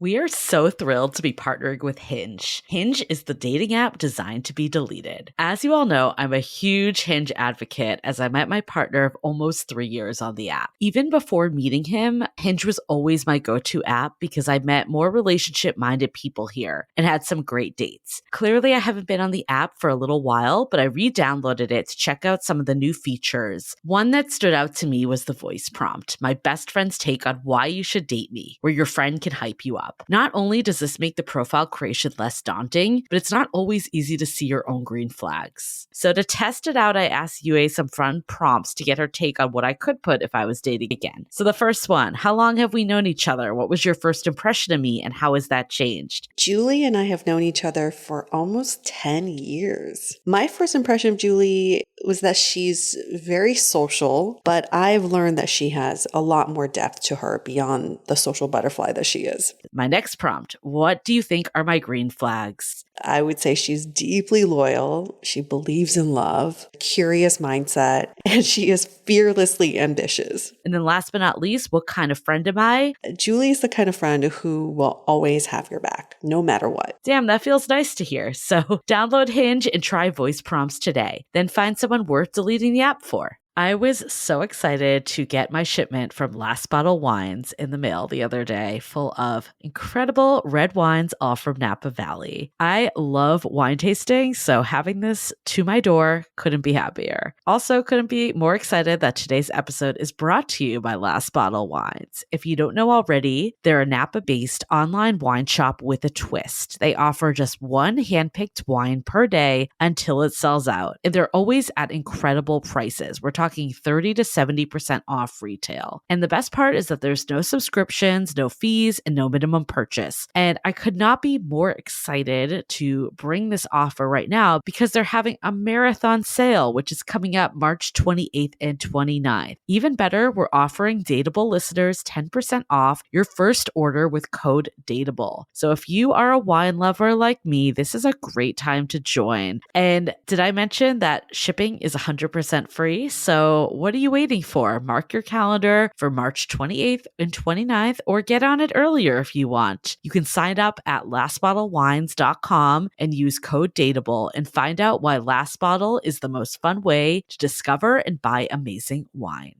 We are so thrilled to be partnering with Hinge. Hinge is the dating app designed to be deleted. As you all know, I'm a huge Hinge advocate as I met my partner of almost 3 years on the app. Even before meeting him, Hinge was always my go-to app because I met more relationship-minded people here and had some great dates. Clearly, I haven't been on the app for a little while, but I re-downloaded it to check out some of the new features. One that stood out to me was the voice prompt, my best friend's take on why you should date me, where your friend can hype you up. Not only does this make the profile creation less daunting, but it's not always easy to see your own green flags. So to test it out, I asked Yue some fun prompts to get her take on what I could put if I was dating again. So the first one, how long have we known each other? What was your first impression of me and how has that changed? Julie and I have known each other for almost 10 years. My first impression of Julie was that she's very social, but I've learned that she has a lot more depth to her beyond the social butterfly that she is. My next prompt, what do you think are my green flags? I would say she's deeply loyal. She believes in love, curious mindset, and she is fearlessly ambitious. And then last but not least, what kind of friend am I? Julie is the kind of friend who will always have your back, no matter what. Damn, that feels nice to hear. So download Hinge and try voice prompts today. Then find someone worth deleting the app for. I was so excited to get my shipment from Last Bottle Wines in the mail the other day, full of incredible red wines, all from Napa Valley. I love wine tasting, so having this to my door couldn't be happier. Also, couldn't be more excited that today's episode is brought to you by Last Bottle Wines. If you don't know already, they're a Napa-based online wine shop with a twist. They offer just one handpicked wine per day until it sells out, and they're always at incredible prices. We're talking 30 to 70% off retail. And the best part is that there's no subscriptions, no fees, and no minimum purchase. And I could not be more excited to bring this offer right now because they're having a marathon sale, which is coming up March 28th and 29th. Even better, we're offering Dateable listeners 10% off your first order with code DATEABLE. So if you are a wine lover like me, this is a great time to join. And did I mention that shipping is 100% free? So what are you waiting for? Mark your calendar for March 28th and 29th or get on it earlier if you want. You can sign up at lastbottlewines.com and use code DATEABLE and find out why Last Bottle is the most fun way to discover and buy amazing wine.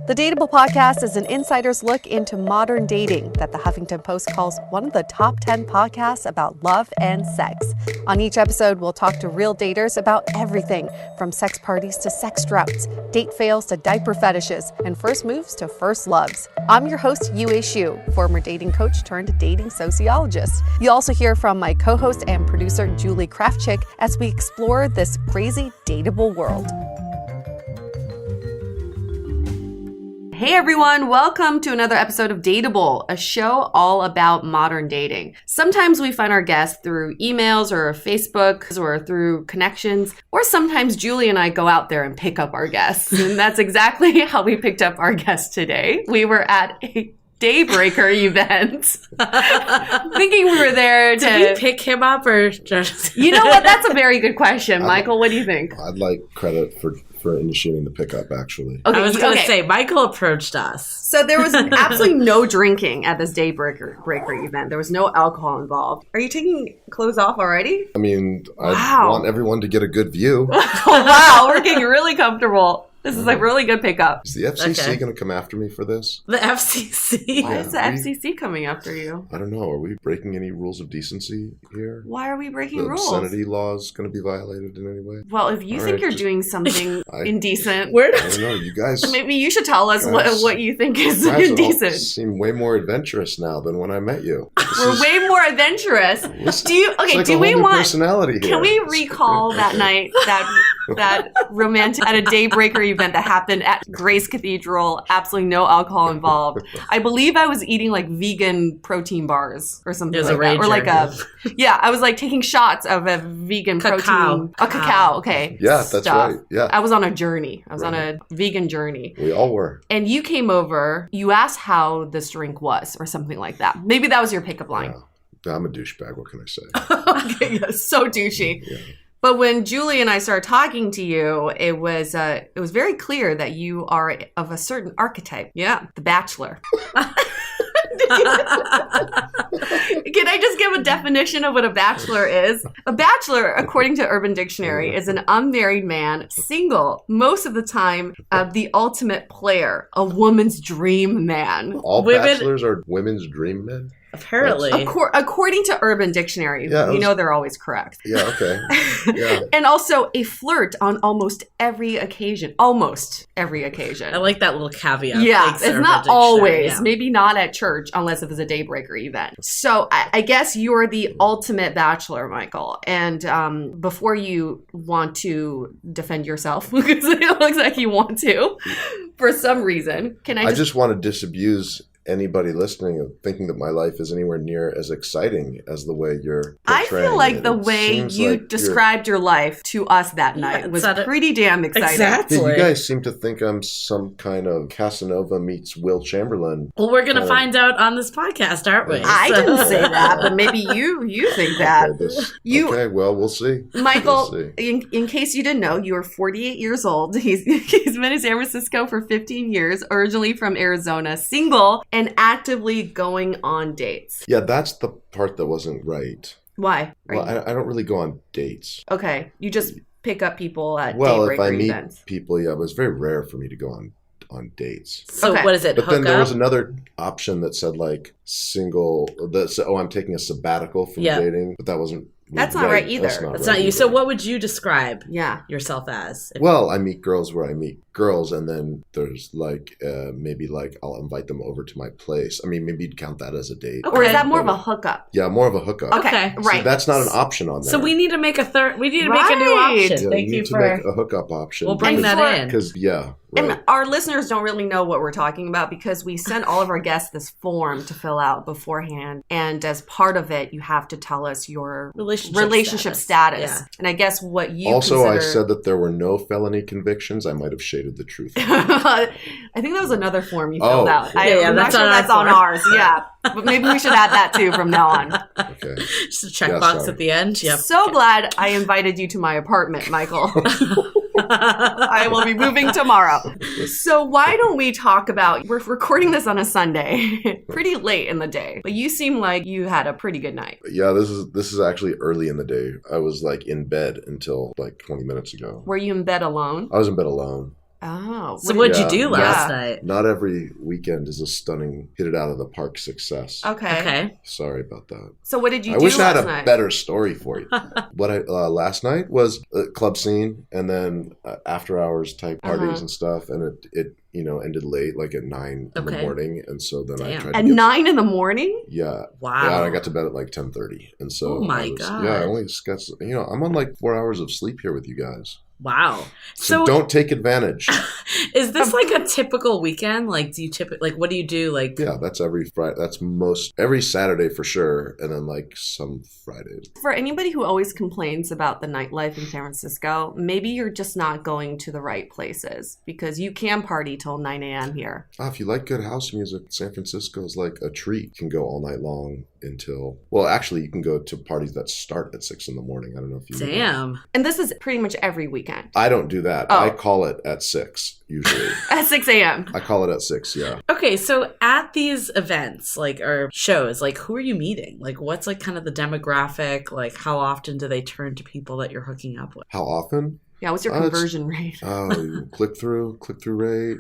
The Dateable podcast is an insider's look into modern dating that the Huffington Post calls one of the top 10 podcasts about love and sex. On each episode, we'll talk to real daters about everything from sex parties to sex droughts, date fails to diaper fetishes, and first moves to first loves. I'm your host, Yue Xu, former dating coach turned dating sociologist. You'll also hear from my co-host and producer, Julie Krafchick, as we explore this crazy dateable world. Hey everyone, welcome to another episode of Dateable, a show all about modern dating. Sometimes we find our guests through emails or Facebook or through connections, or sometimes Julie and I go out there and pick up our guests. And that's exactly how we picked up our guest today. We were at a Daybreaker event, thinking we were there to... Did we pick him up or just... You know what? That's a very good question. Michael, what do you think? I'd like credit for initiating the pickup, actually. Okay, I was going to say, Michael approached us. So there was absolutely no drinking at this Daybreaker event. There was no alcohol involved. Are you taking clothes off already? I mean, I want everyone to get a good view. Wow, we're getting really comfortable. This is a really good pickup. Is the FCC going to come after me for this? The FCC? Why is the FCC coming after you? I don't know. Are we breaking any rules of decency here? Why are we breaking The rules? obscenity laws going to be violated in any way? Well, if you think you're doing something indecent, I don't know. You guys... maybe you should tell us what you think is indecent. You seem way more adventurous now than when I met you. We're way more adventurous. Do we want personality here. Can we recall that night that romantic at a Daybreaker event that happened at Grace Cathedral? Absolutely no alcohol involved. I believe I was eating like vegan protein bars or something like that, or like I was like taking shots of a vegan protein, a cacao. Okay, yeah, that's right. Yeah, I was on a journey. I was on a vegan journey. We all were. And you came over. You asked how this drink was, or something like that. Maybe that was your pickup line. Yeah. I'm a douchebag. What can I say? Okay, yeah, so douchey. Yeah. But when Julie and I started talking to you, it was very clear that you are of a certain archetype. Yeah, the Bachelor. Can I just give a definition of what a bachelor is? A bachelor, according to Urban Dictionary, is an unmarried man, single, most of the time, the ultimate player, a woman's dream man. All bachelors are women's dream men? Apparently. According to Urban Dictionary, know they're always correct. Yeah, okay. Yeah. And also a flirt on almost every occasion. Almost every occasion. I like that little caveat. Yeah, Thanks, it's Urban not Dictionary. always. Yeah. Maybe not at church unless it was a daybreaker event. So I guess you're the ultimate bachelor, Michael. And before you want to defend yourself, because it looks like you want to, for some reason, I just want to disabuse anybody listening of thinking that my life is anywhere near as exciting as the way you're portraying I feel like it. the It way seems you like described your life to us that night was pretty damn exciting. Exactly. Yeah, you guys seem to think I'm some kind of Casanova meets Will Chamberlain. Well, we're going to find out on this podcast, aren't we? I didn't say that, but maybe you think that. Okay, well, we'll see. Michael, We'll see. in case you didn't know, you are 48 years old. He's been in San Francisco for 15 years, originally from Arizona, single, and actively going on dates. Yeah, that's the part that wasn't right. Why? Well, I don't really go on dates. Okay, you just pick up people at Well, if I daybreaker meet events. people, yeah, but it's very rare for me to go on dates. So Okay. what is it? But then Hook there up? was another option that said like single. That said, I'm taking a sabbatical from dating, but that wasn't. That's not right either. That's not you. So what would you describe Yeah. yourself as? Well, I meet girls where I meet girls, and then there's like maybe like I'll invite them over to my place. I mean, maybe you'd count that as a date. Or is that more of a hookup? Yeah, more of a hookup. Okay, Okay. right. See, that's not an option on there. So we need to make a third. We need to make a new Right. option. Yeah, Thank you you need to for. make a hookup option. We'll bring And that for- in. Because right. And our listeners don't really know what we're talking about because we sent all of our guests this form to fill out beforehand. And as part of it, you have to tell us your relationship status. Yeah. And I guess what you Also, consider... I said that there were no felony convictions. I might have shaded the truth. I think that was another form you filled out. Yeah, I'm not that's sure on that's our on form. ours. Yeah. But maybe we should add that too from now on. Okay. Just a checkbox sorry. at the end. Yep. So glad I invited you to my apartment, Michael. I will be moving tomorrow. So why don't we talk about, we're recording this on a Sunday, pretty late in the day, but you seem like you had a pretty good night. Yeah, this is actually early in the day. I was like in bed until like 20 minutes ago. Were you in bed alone? I was in bed alone. Oh. So what'd you Yeah. do last Yeah. night? Not every weekend is a stunning hit it out of the park success. Okay. Okay. Sorry about that. So what did you I do wish I last had a night? better story for you. What I last night was a club scene and then after hours type parties and stuff, and it ended late, like at 9 in the Okay. morning, and so then I Damn. tried At to get 9 in the morning? Yeah. Wow. Yeah, and I got to bed at like 10:30, and so Oh my God. Yeah, I only just got I'm on like 4 hours of sleep here with you guys. Wow. So don't take advantage. Is this like a typical weekend? Like, do you what do you do? Like, Yeah, that's every Friday. That's every Saturday for sure, and then like some Fridays. For anybody who always complains about the nightlife in San Francisco, maybe you're just not going to the right places because you can party till 9 a.m. here. If you like good house music, San Francisco is like a treat. You can go all night long until, well, actually, you can go to parties that start at 6 in the morning. I don't know if you know that. damn. And this is pretty much every weekend. I don't do that. Oh. I call it at 6 usually. At 6 a.m. I call it at 6. Yeah. Okay, so at these events, like, or shows, like, who are you meeting? Like, what's like kind of the demographic? Like, how often do they turn to people that you're hooking up with? How often? Yeah, what's your It's- conversion rate? Click through rate.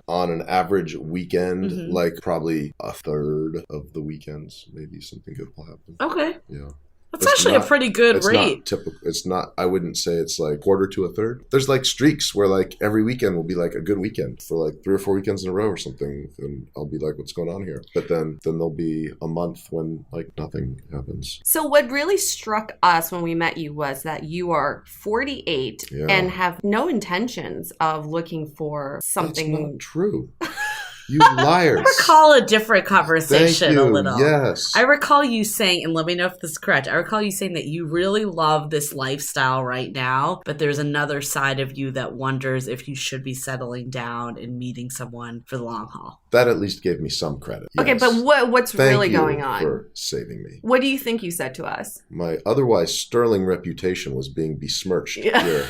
On an average weekend, Mhm. like probably a third of the weekends, maybe something good will happen. Okay. Yeah. That's It's actually a not- pretty good It's rate. not typical. It's not, I wouldn't say it's like quarter to a third. There's like streaks where like every weekend will be like a good weekend for like 3 or 4 weekends in a row or something. And I'll be like, what's going on here? But then there'll be a month when like nothing happens. So what really struck us when we met you was that you are 48 Yeah. and have no intentions of looking for something. That's not true. You liars. I recall a different Thank conversation you. a little. Yes. I recall you saying, and let me know if this is correct, I recall you saying that you really love this lifestyle right now, but there's another side of you that wonders if you should be settling down and meeting someone for the long haul. That at least gave me some credit. Okay, Yes. but what's Thank really you going on? for saving me. What do you think you said to us? My otherwise sterling reputation was being besmirched Yeah. here.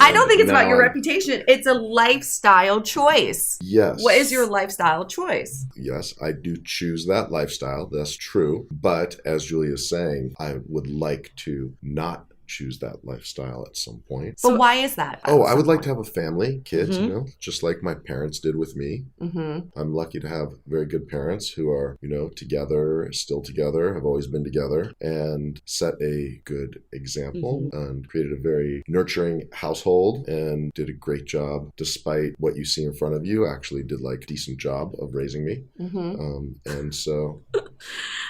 I don't think it's about now your I'm- reputation. It's a lifestyle choice. Yes. What is your lifestyle lifestyle choice. Yes, I do choose that lifestyle. That's true. But as Julie is saying, I would like to not choose that lifestyle at some point. But why is that? I would like to have a family, kids, just like my parents did with me. I'm lucky to have very good parents who are, together, still together, have always been together, and set a good example and created a very nurturing household and did a great job despite what you see in front of you. Actually did like a decent job of raising me. And so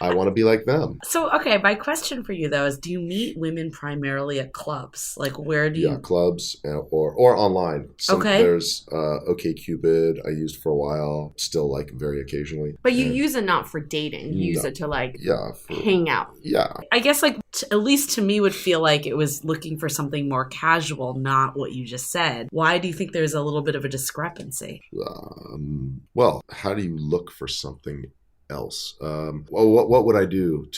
I want to be like them. So, okay, my question for you though is, do you meet women primarily at clubs? Like, where do you? Yeah, clubs or online. There's OkCupid. I used for a while. Still like very occasionally. But you use it not for dating. You use it to hang out. Yeah. I guess at least to me would feel like it was looking for something more casual, not what you just said. Why do you think there's a little bit of a discrepancy? Well, how do you look for something else? What would I do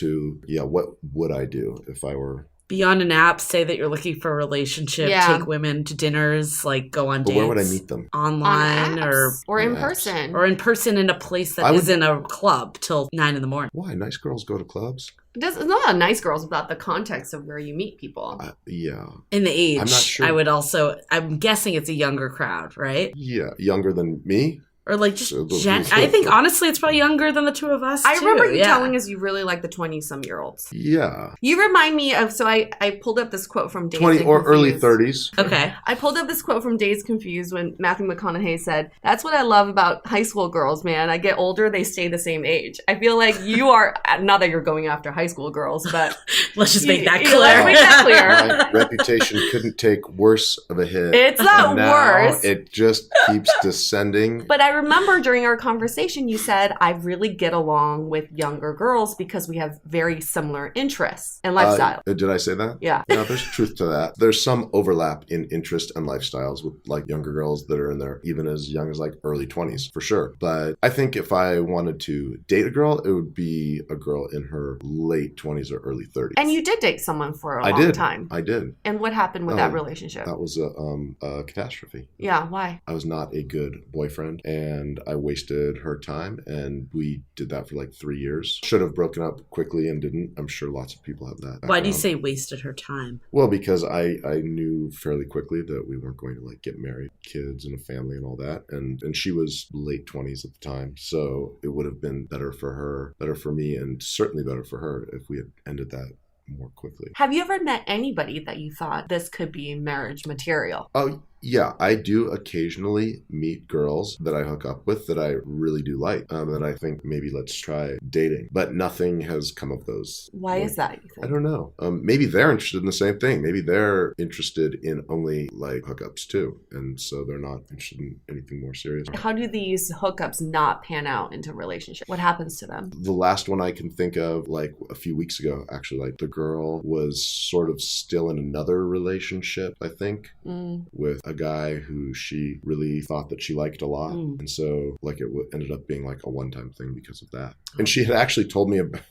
what would I do if I were... Beyond an app, say that you're looking for a relationship, take women to dinners, like go on dates. Where would I meet them? Online or in person. Or in person in a place that isn't a club till 9 a.m. Why? Nice girls go to clubs? It's not about nice girls, about the context of where you meet people. Yeah. In the age. I'm not sure. I'm guessing it's a younger crowd, right? Yeah. Younger than me? Or like just I think honestly it's probably younger than the two of us. I remember you telling us you really like the 20-some-year-olds. Yeah. You remind me of, so I pulled up this quote from Dazed 20 and or Confused. early 30s. Okay. I pulled up this quote from Dazed Confused when Matthew McConaughey said, "That's what I love about high school girls, man. I get older, they stay the same age." I feel like you are, not that you're going after high school girls, but... Let's just make that clear. Let's make that clear. My reputation couldn't take worse of a hit. It's not worse. It just keeps descending. But I remember during our conversation, you said, "I really get along with younger girls because we have very similar interests and lifestyle." Did I say that? Yeah. Yeah, there's truth to that. There's some overlap in interest and lifestyles with like younger girls that are in their even as young as like early 20s for sure. But I think if I wanted to date a girl, it would be a girl in her late 20s or early 30s. And you did date someone for a long time. I did. And what happened with that relationship? That was a catastrophe. Yeah, why? I was not a good boyfriend and I wasted her time, and we did that for like 3 years. Should have broken up quickly and didn't. I'm sure lots of people have that background. Why do you say wasted her time? Well, because I knew fairly quickly that we weren't going to like get married, kids and a family and all that, and she was late 20s at the time, so it would have been better for her, better for me, and certainly better for her if we had ended that more quickly. Have you ever met anybody that you thought this could be marriage material? Oh, yeah, I do occasionally meet girls that I hook up with that I really do like, that I think maybe let's try dating. But nothing has come of those. Why is that, you think? I don't know. Maybe they're interested in the same thing. Maybe they're interested in only like hookups too. And so they're not interested in anything more serious. How do these hookups not pan out into a relationship? What happens to them? The last one I can think of, like a few weeks ago, actually, like the girl was sort of still in another relationship, I think, with a guy who she really thought that she liked a lot. And so like it ended up being like a one-time thing because of that. And she had actually told me about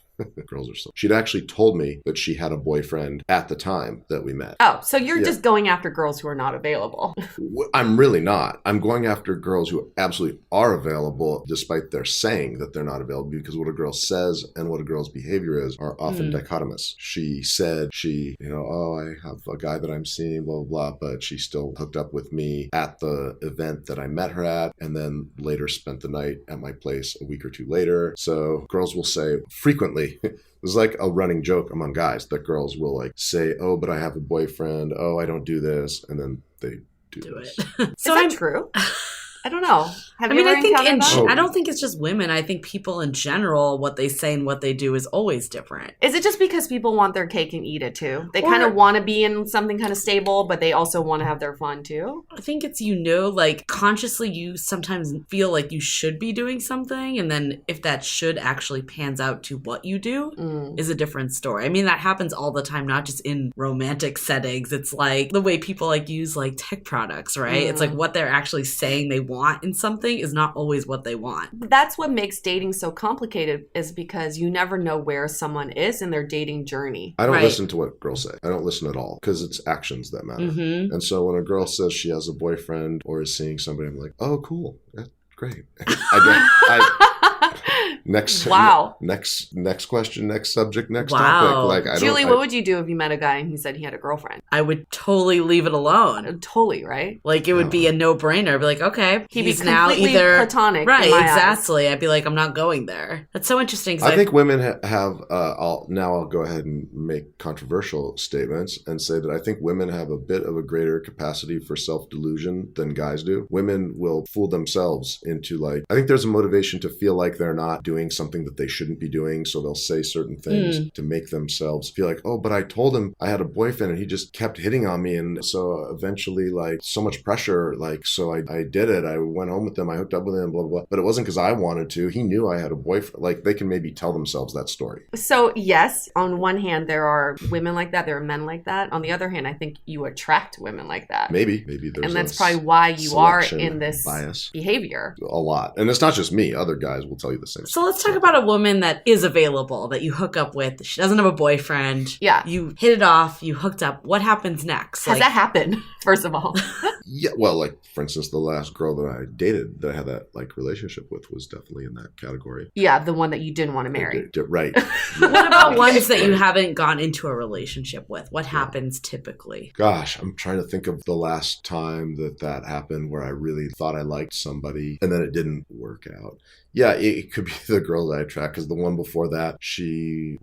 girls are so... She'd actually told me that she had a boyfriend at the time that we met. Oh, so you're just going after girls who are not available. I'm really not. I'm going after girls who absolutely are available despite their saying that they're not available, because what a girl says and what a girl's behavior is are often dichotomous. She said I have a guy that I'm seeing, blah, blah, blah, but she still hooked up with me at the event that I met her at, and then later spent the night at my place a week or two later. So girls will say frequently, there's like a running joke among guys that girls will like say, "Oh, but I have a boyfriend. Oh, I don't do this," and then they do it. So is that true? I don't know. I don't think it's just women. I think people in general, what they say and what they do is always different. Is it just because people want their cake and eat it too? They kind of want to be in something kind of stable, but they also want to have their fun too? I think it's, like consciously you sometimes feel like you should be doing something. And then if that should actually pans out to what you do is a different story. I mean, that happens all the time, not just in romantic settings. It's like the way people like use like tech products, right? It's like what they're actually saying they want in something is not always what they want. That's what makes dating so complicated, is because you never know where someone is in their dating journey. I don't listen to what girls say. I don't listen at all, because it's actions that matter. And so when a girl says she has a boyfriend or is seeing somebody, I'm like, oh, cool. great. Next question, next subject, next topic. Like, Julie, what would you do if you met a guy and he said he had a girlfriend? I would totally leave it alone. Totally, right? Like, it would be a no-brainer. I'd be like, okay, he'd he's be now completely either platonic. Right, in my exactly. eyes. I'd be like, I'm not going there. That's so interesting. I think women have. I'll go ahead and make controversial statements and say that I think women have a bit of a greater capacity for self-delusion than guys do. Women will fool themselves into like. I think there's a motivation to feel like they're not doing something that they shouldn't be doing, so they'll say certain things to make themselves feel like, oh, but I told him I had a boyfriend and he just kept hitting on me, and so eventually, like, so much pressure, like, so I did it. I went home with him, I hooked up with him, blah, blah, blah. But it wasn't because I wanted to. He knew I had a boyfriend. Like, they can maybe tell themselves that story. So, yes, on one hand, there are women like that. There are men like that. On the other hand, I think you attract women like that. Maybe there's and that's probably why you are in this bias behavior. A lot. And it's not just me. Other guys will tell you the same. So let's talk about a woman that is available, that you hook up with. She doesn't have a boyfriend. Yeah. You hit it off. You hooked up. What happens next? Has that happened, first of all? Yeah. Well, like, for instance, the last girl that I dated that I had that, like, relationship with was definitely in that category. Yeah, the one that you didn't want to marry. Right. What about ones that you haven't gone into a relationship with? What happens typically? Gosh, I'm trying to think of the last time that happened where I really thought I liked somebody and then it didn't work out. Yeah, it could be the girl that I attract, because the one before that, she's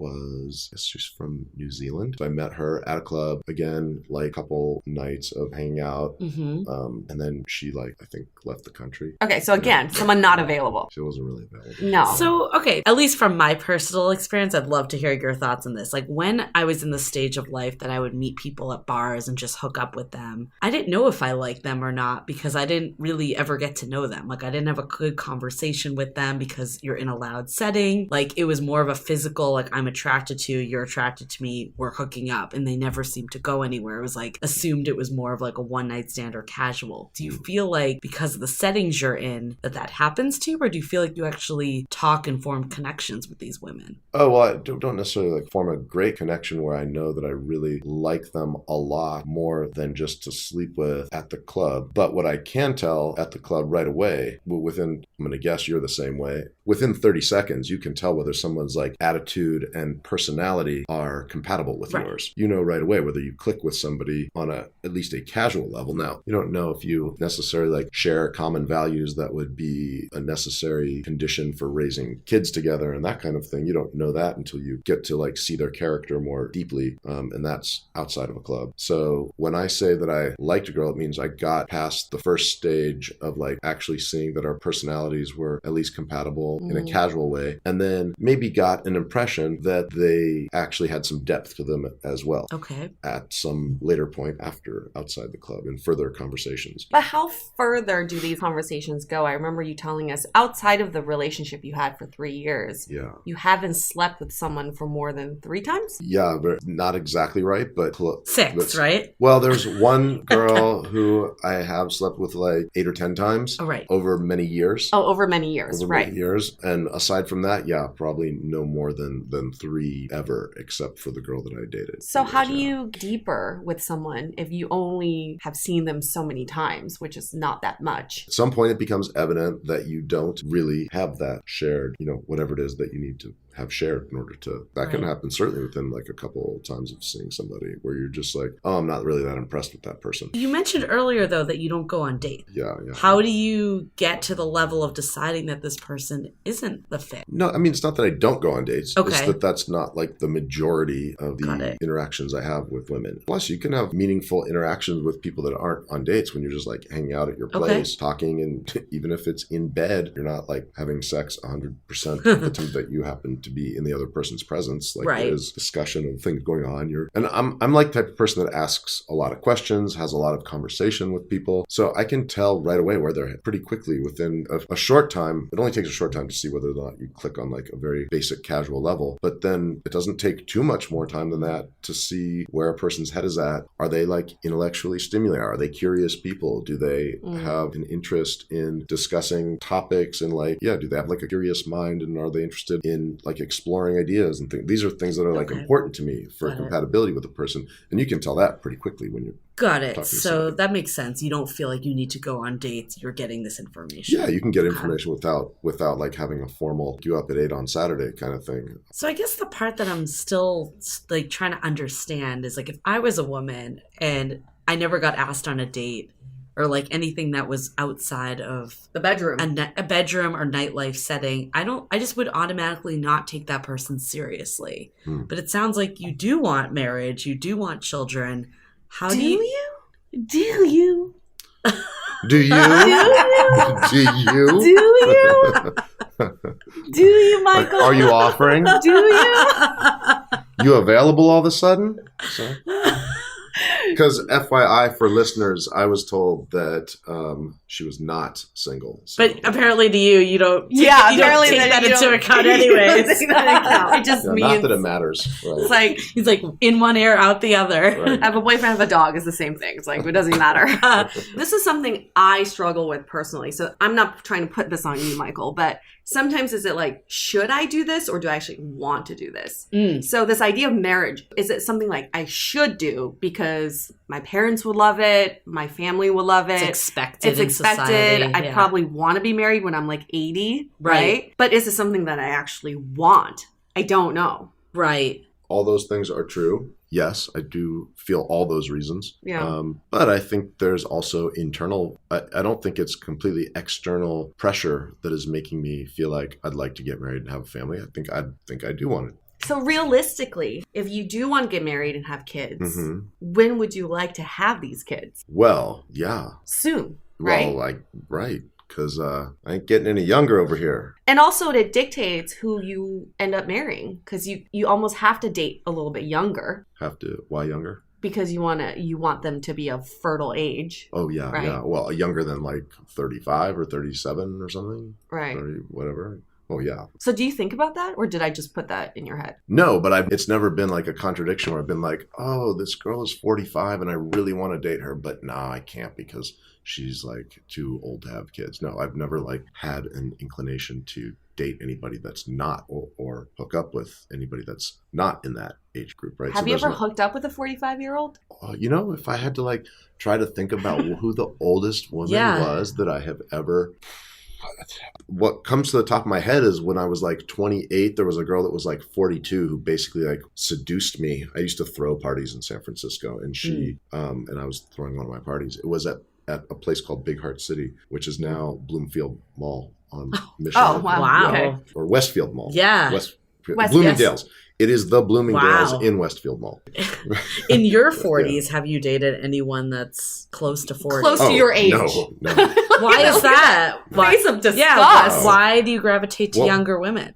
from New Zealand. I met her at a club, again, like a couple nights of hanging out. And then she, like, I think left the country. Okay, so again, someone not available. She wasn't really available. No. So, okay, at least from my personal experience, I'd love to hear your thoughts on this. Like, when I was in the stage of life that I would meet people at bars and just hook up with them, I didn't know if I liked them or not because I didn't really ever get to know them. Like, I didn't have a good conversation with them because you're in a loud setting. Like, it was more of a physical, like, I'm attracted to you, you're attracted to me, we're hooking up, and they never seemed to go anywhere. It was like assumed it was more of like a one-night stand or casual. Do you feel like because of the settings you're in that happens to you, or do you feel like you actually talk and form connections with these women? Oh, well, I don't necessarily like form a great connection where I know that I really like them a lot more than just to sleep with at the club. But what I can tell at the club right away, within, I'm going to guess you're the same way, within 30 seconds, you can tell whether someone's like attitude and personality are compatible with yours. You know right away whether you click with somebody on at least a casual level. Now, you don't know if you necessarily like share common values that would be a necessary condition for raising kids together and that kind of thing. You don't know that until you get to like see their character more deeply. And that's outside of a club. So when I say that I liked a girl, it means I got past the first stage of like actually seeing that our personalities were at least compatible in a casual way, and then maybe got an impression that they actually had some depth to them as well. Okay. At some later point outside the club in further conversations. But how further do these conversations go? I remember you telling us outside of the relationship you had for 3 years, you haven't slept with someone for more than 3 times? Yeah, but not exactly right, but 6, right? Well, there's one girl who I have slept with like 8 or 10 times. Oh, right. Over many years. Oh, over many years, right. Many years. And aside from that, yeah, probably no more than 3 ever, except for the girl that I dated. So how do you deeper with someone if you only have seen them so many times, which is not that much? At some point, it becomes evident that you don't really have that shared, whatever it is that you need to have shared in order to, that can happen certainly within like a couple of times of seeing somebody where you're just like, oh, I'm not really that impressed with that person. You mentioned earlier though that you don't go on dates. Yeah. How do you get to the level of deciding that this person isn't the fit? No, I mean, it's not that I don't go on dates. Okay. It's that's not like the majority of the interactions I have with women. Plus, you can have meaningful interactions with people that aren't on dates when you're just like hanging out at your place, talking, and even if it's in bed, you're not like having sex 100% of the time that you happen to be in the other person's presence. Like there's discussion of things going on. I'm like the type of person that asks a lot of questions, has a lot of conversation with people. So I can tell right away where they're pretty quickly within a short time. It only takes a short time to see whether or not you click on like a very basic casual level. But then it doesn't take too much more time than that to see where a person's head is at. Are they like intellectually stimulated? Are they curious people? Do they have an interest in discussing topics and like, do they have like a curious mind, and are they interested in like like exploring ideas and things. These are things that are like important to me for compatibility with a person. And you can tell that pretty quickly when you're Got it. So that makes sense. You don't feel like you need to go on dates. You're getting this information. Yeah, you can get information without like having a formal "you up at 8 on Saturday" kind of thing. So I guess the part that I'm still like trying to understand is like if I was a woman and I never got asked on a date or like anything that was outside of the bedroom, a bedroom or nightlife setting, I just would automatically not take that person seriously. But it sounds like you do want marriage, you do want children. How do you? Do you? Do you? Do you? Do you, Michael? Are you offering? Do you? You available all of a sudden? Because FYI for listeners, I was told that she was not single. So. But apparently to you don't take that into account anyways. It just means... Not that it matters. Right. It's like... He's like, in one ear, out the other. Right. Have a boyfriend, have a dog is the same thing. It's like, it doesn't matter. This is something I struggle with personally. So I'm not trying to put this on you, Michael, but sometimes is it like, should I do this or do I actually want to do this? So this idea of marriage, is it something like I should do because my parents would love it, my family would love it. It's expected. Society. I probably want to be married when I'm like 80, right? But is it something that I actually want? I don't know. Right. All those things are true. Yes, I do feel all those reasons. Yeah. But I think there's also internal, I don't think it's completely external pressure that is making me feel like I'd like to get married and have a family. I think I do want it. So realistically, if you do want to get married and have kids, when would you like to have these kids? Well, yeah. Soon, right? Well, right. Because I ain't getting any younger over here. And also it dictates who you end up marrying. Because you almost have to date a little bit younger. Have to? Why younger? Because you want them to be of fertile age. Oh, yeah, right? Yeah. Well, younger than like 35 or 37 or something. Right. 30, whatever. Oh, yeah. So do you think about that? Or did I just put that in your head? No, but it's never been like a contradiction where I've been like, oh, this girl is 45 and I really want to date her. But nah, I can't because she's like too old to have kids. No, I've never like had an inclination to date anybody that's not or hook up with anybody that's not in that age group, right? Have you ever hooked up with a 45-year-old? If I had to like try to think about who the oldest woman was that I have ever... What comes to the top of my head is when I was like 28, there was a girl that was like 42 who basically like seduced me. I used to throw parties in San Francisco and she, and I was throwing one of my parties. It was at a place called Big Heart City, which is now Bloomfield Mall on Michel. Oh, wow. Okay. Or Westfield Mall. Yeah. Bloomingdale's. It is the Bloomingdale's in Westfield Mall. In your 40s, have you dated anyone that's close to 40? Close to your age. No. Why is that? Face of disgust. Yeah, why do you gravitate to younger women?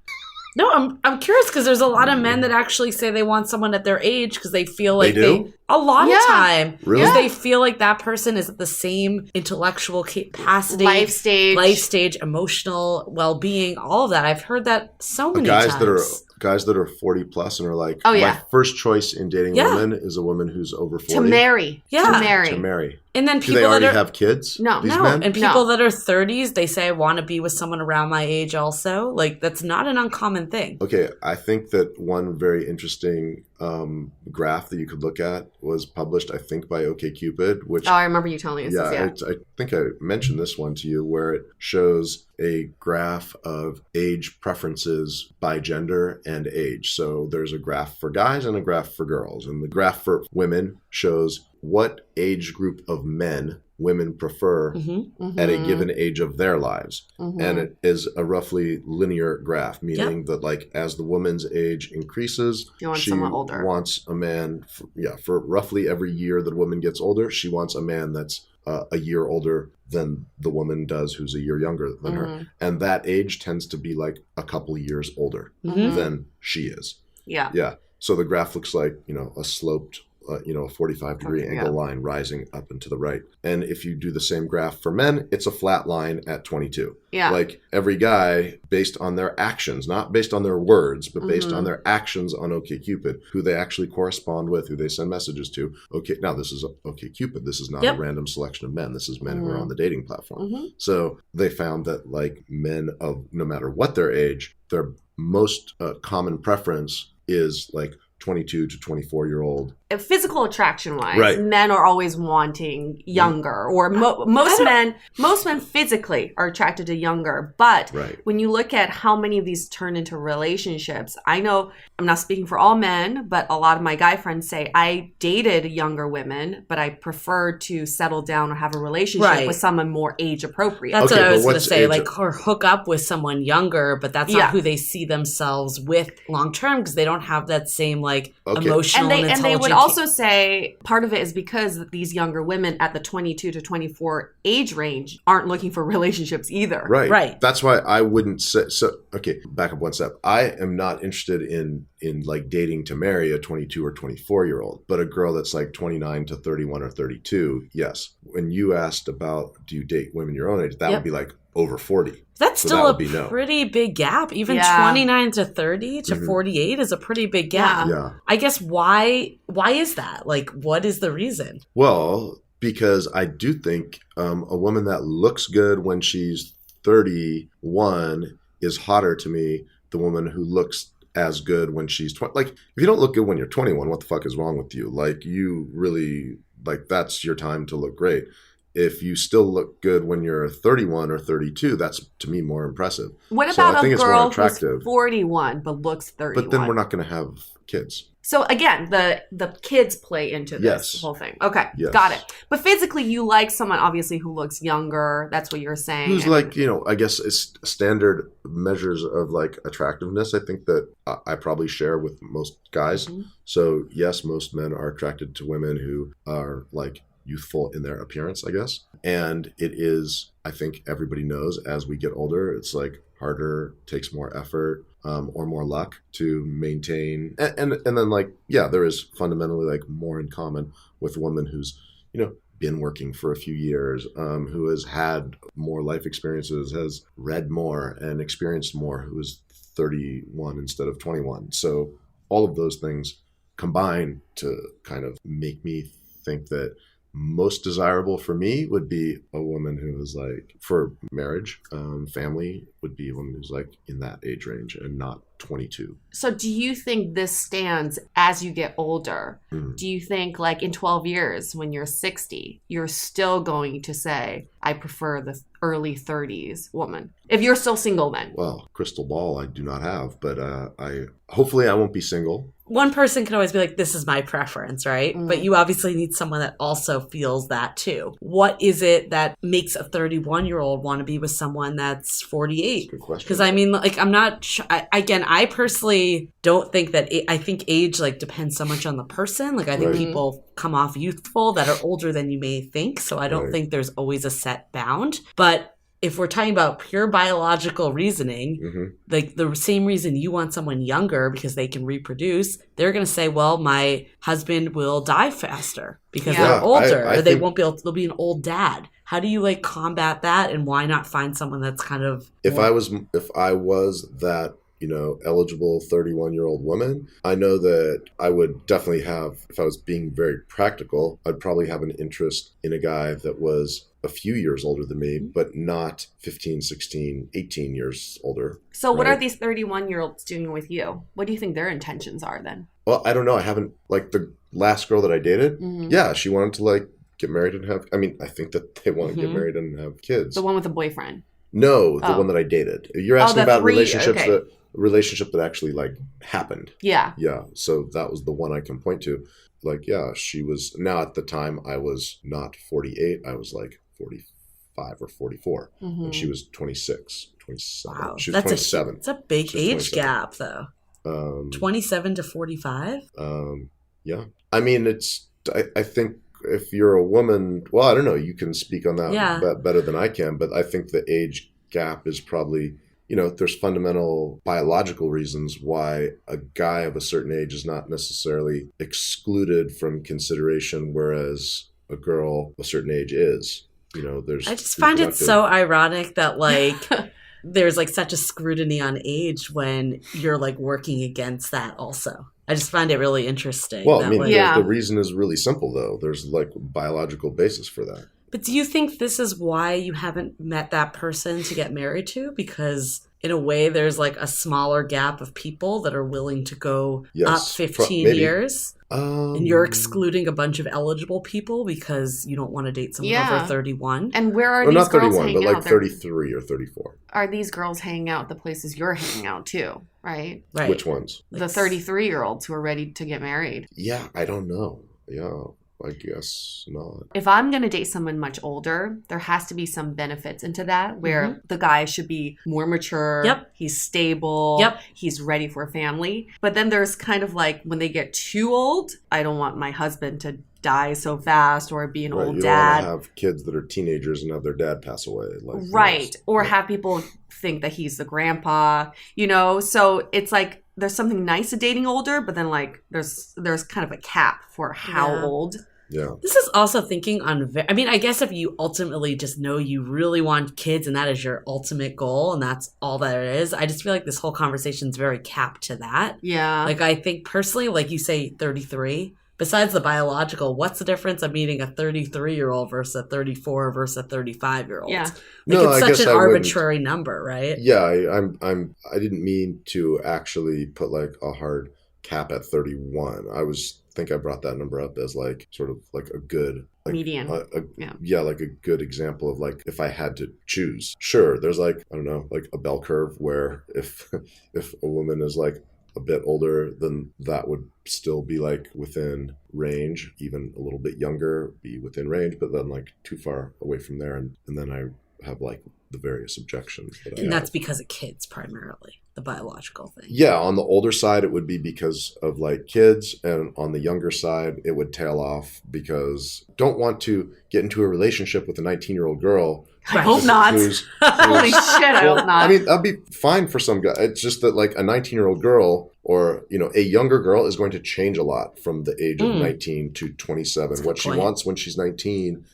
No, I'm curious because there's a lot of men that actually say they want someone at their age because they feel like a lot of time. Really? Because they feel like that person is at the same intellectual capacity, life stage, emotional well-being, all of that. I've heard that so many times. Guys that are 40 plus and are like, oh, yeah. my first choice in dating women is a woman who's over 40. To marry. To marry. And then people do they already have kids? No. Men? And people that are 30s, they say, I want to be with someone around my age also. Like, that's not an uncommon thing. Okay, I think that one very interesting graph that you could look at was published, I think, by OkCupid. Which, I remember you telling me this. I think I mentioned this one to you, where it shows a graph of age preferences by gender and age. So there's a graph for guys and a graph for girls. And the graph for women shows what age group of men women prefer at a given age of their lives. And it is a roughly linear graph, meaning that like as the woman's age increases, she wants a man, for roughly every year that a woman gets older, she wants a man that's a year older than the woman does who's a year younger than her. And that age tends to be like a couple of years older than she is. Yeah. So the graph looks like, a sloped a 45-degree angle line rising up and to the right. And if you do the same graph for men, it's a flat line at 22. Yeah. Like every guy, based on their actions, not based on their words, but based on their actions on OkCupid, who they actually correspond with, who they send messages to. Okay, now this is OkCupid. This is not a random selection of men. This is men who are on the dating platform. So they found that like men of no matter what their age, they're most common preference is like 22 to 24-year-old. Physical attraction wise, Right. men are always wanting younger, or most men physically are attracted to younger. But Right. when you look at how many of these turn into relationships, I know I'm not speaking for all men, but a lot of my guy friends say I dated younger women, but I prefer to settle down or have a relationship Right. with someone more age appropriate. That's Okay, what I but was going to what's say. age- Like, or hook up with someone younger, but that's Yeah. not who they see themselves with long term because they don't have that same like Okay. emotional And they intelligent would also say part of it is because these younger women at the 22 to 24 age range aren't looking for relationships either. Right. Right. That's why I wouldn't say so. Okay, back up one step. I am not interested in like dating to marry a 22 or 24-year-old, but a girl that's like 29 to 31 or 32. Yes. When you asked about do you date women your own age, that Yep. would be like over 40. That's So still that a would be no. pretty big gap. Even Yeah. 29 to 30 to Mhm. 48 is a pretty big gap. Yeah. I guess why is that? Like, what is the reason? Well, because I do think a woman that looks good when she's 31 is hotter to me than a woman who looks as good when she's 20. Like, if you don't look good when you're 21, what the fuck is wrong with you? Like, you really, like, that's your time to look great. If you still look good when you're 31 or 32, that's, to me, more impressive. What So I about think a it's more girl who's attractive. 41 but looks 31? But then we're not going to have kids. So again, the kids play into this Yes. whole thing. Okay, Yes. got it. But physically, you like someone obviously who looks younger. That's what you're saying. Who's And- like, I guess it's standard measures of like attractiveness. I think that I probably share with most guys. Mhm. So yes, most men are attracted to women who are like youthful in their appearance, I guess. And it is, I think everybody knows as we get older, it's like harder, takes more effort, or more luck to maintain. And then like, yeah, there is fundamentally like more in common with a woman who's, been working for a few years, who has had more life experiences, has read more and experienced more, who is 31 instead of 21. So all of those things combine to kind of make me think that most desirable for me would be a woman who is like, for marriage, family, would be a woman who's like in that age range and not 22. So do you think this stands as you get older? Mhm. Do you think like in 12 years when you're 60, you're still going to say, I prefer the early 30s woman? If you're still single then. Well, crystal ball I do not have, but hopefully I won't be single. One person can always be like, this is my preference, right? Mm. But you obviously need someone that also feels that too. What is it that makes a 31-year-old want to be with someone that's 48? Good question. Because I mean, like, I'm not, I personally don't think that, I think age, like, depends so much on the person. Like, I think Right. people come off youthful that are older than you may think. So I don't Right. think there's always a set bound. But if we're talking about pure biological reasoning, Mhm. like the same reason you want someone younger because they can reproduce, they're going to say, well, my husband will die faster because Yeah. they're older, I or they think- won't be able to, they'll be an old dad. How do you like combat that, and why not find someone that's kind of If more- I was that, eligible 31-year-old woman, I know that I would definitely have, if I was being very practical, I'd probably have an interest in a guy that was a few years older than me, but not 15, 16, 18 years older. So what Right. are these 31-year-olds doing with you? What do you think their intentions are then? Well, I don't know. I haven't, like the last girl that I dated, Mhm. yeah, she wanted to like get married and have, I think that they want to get Mhm. married and have kids. The one with a boyfriend. No, the Oh. one that I dated. You're asking the about three, relationships okay. relationship that actually like happened. Yeah. Yeah, so that was the one I can point to. Like, yeah, she was, now at the time I was not 48, I was like 45 or 44. Mhm. And she was 26, 27. wow, She was that's 27. it's a big She was age 27. gap though. Um, 27 to 45. yeah. I mean, I think if you're a woman, well, I don't know, you can speak on that Yeah. better than I can, but I think the age gap is probably, there's fundamental biological reasons why a guy of a certain age is not necessarily excluded from consideration, whereas a girl of a certain age is. There's. I just find it reproductive- so ironic that like there's like such a scrutiny on age when you're like working against that also. I just find it really interesting. Well, that I mean, way. Yeah. the reason is really simple, though. There's like biological basis for that. But do you think this is why you haven't met that person to get married to? Because in a way there's like a smaller gap of people that are willing to go up 15 maybe. years. And you're excluding a bunch of eligible people because you don't want to date someone over 31. And where are Or these not girls 31, hanging but out? like 33 or 34. Are these girls hanging out at the places you're hanging out too, right? Right. Which ones? The 33-year-olds who are ready to get married. Yeah, I don't know. Yeah, I guess not. If I'm going to date someone much older, there has to be some benefits into that where the guy should be more mature. Yep. He's stable. Yep. He's ready for a family. But then there's kind of like when they get too old, I don't want my husband to die so fast or be an old you dad. don't want to have kids that are teenagers and have their dad pass away. Like, Right. Or have people think that he's the grandpa, you know? So it's like there's something nice to dating older, but then like there's kind of a cap for how old. Yeah. This is also thinking on, I mean, I guess if you ultimately just know you really want kids and that is your ultimate goal and that's all that it is, I just feel like this whole conversation is very capped to that. Yeah. Like I think personally, like you say 33, besides the biological, what's the difference of meeting a 33-year-old versus a 34 versus a 35-year-old? Yeah. Like No, it's I such guess an I arbitrary number, right? Yeah, I didn't mean to actually put like a hard cap at 31. I think I brought that number up as like sort of like a good like, median. Like a good example of like if I had to choose. Sure, there's like I don't know, like a bell curve where if a woman is like a bit older, then that would still be like within range, even a little bit younger, be within range, but then like too far away from there, and then I have like the various objections that I And that's have. because of kids primarily, the biological thing. Yeah, on the older side, it would be because of like kids, and on the younger side, it would tail off because don't want to get into a relationship with a 19-year-old girl. I hope not. Holy shit, I hope not. I mean, that'd be fine for some guy. It's just that like a 19-year-old girl or, you know, a younger girl is going to change a lot from the age of 19 to 27. What she wants when she's 19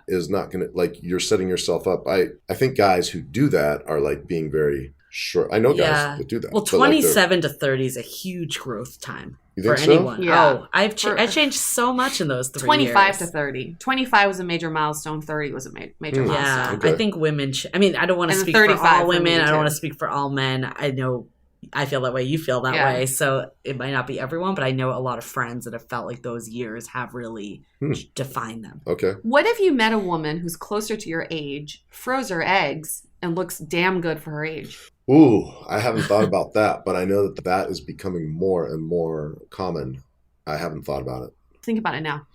is not going to, like, you're setting yourself up. I think guys who do that are like being very short. I know guys that do that. Well, 27 to 30 is a huge growth time. You think for so? anyone. Yeah. Oh, I changed so much in those 3 25 years. to 30. 25 was a major milestone. 30 was a major milestone. Yeah, Okay. I think women I mean, I don't want to And speak for 35 all for women. me, I don't too. want to speak for all men. I know I feel that way. You feel that way. So it might not be everyone, but I know a lot of friends that have felt like those years have really defined them. Okay. What if you met a woman who's closer to your age, froze her eggs, and looks damn good for her age? Ooh, I haven't thought about that, but I know that is becoming more and more common. I haven't thought about it. Think about it now.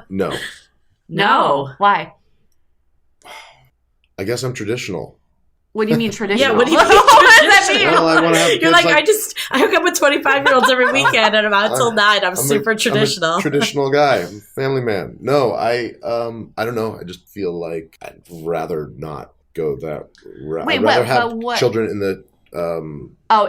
No. No. Why? I guess I'm traditional. What do you mean traditional? Yeah, what do you mean What does that mean? Well, I want to have kids. You're like, I hook up with 25-years every weekend and I'm out till 9. I'm super traditional. I'm a traditional guy. I'm a family man. No, I don't know. I just feel like I'd rather not go that route. Wait, I'd rather but have what? children in the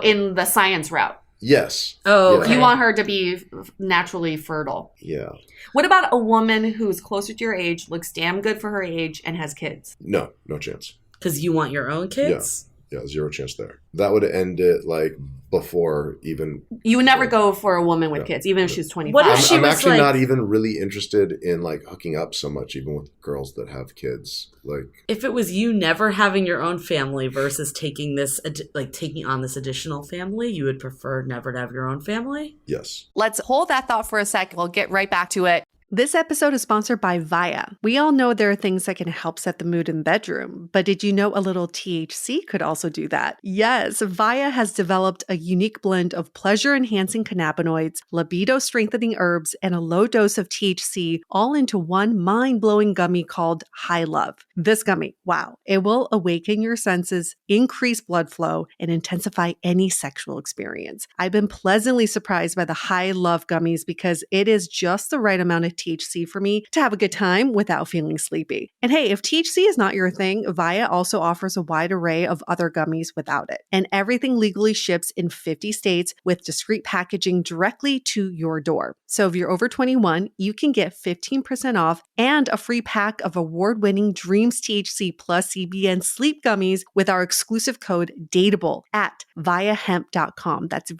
In the science route. yes. Oh, Yeah. okay. You want her to be naturally fertile. Yeah. What about a woman who's closer to your age, looks damn good for her age, and has kids? No chance. Because you want your own kids? Yeah, zero chance there. That would end it like before even. You would never go for a woman with kids, even if she's 25. What if she I'm was actually like- not even really interested in like hooking up so much, even with girls that have kids. Like, If it was you never having your own family versus taking on this additional family, you would prefer never to have your own family? yes. Let's hold that thought for a sec. We'll get right back to it. This episode is sponsored by Via. We all know there are things that can help set the mood in the bedroom, but did you know a little THC could also do that? Yes, Via has developed a unique blend of pleasure-enhancing cannabinoids, libido-strengthening herbs, and a low dose of THC all into one mind-blowing gummy called High Love. This gummy, wow, it will awaken your senses, increase blood flow, and intensify any sexual experience. I've been pleasantly surprised by the High Love gummies because it is just the right amount of THC for me to have a good time without feeling sleepy. And hey, if THC is not your thing, Via also offers a wide array of other gummies without it. And everything legally ships in 50 states with discreet packaging directly to your door. So if you're over 21, you can get 15% off and a free pack of award-winning Dreams THC plus CBN sleep gummies with our exclusive code DATEABLE at viahemp.com. That's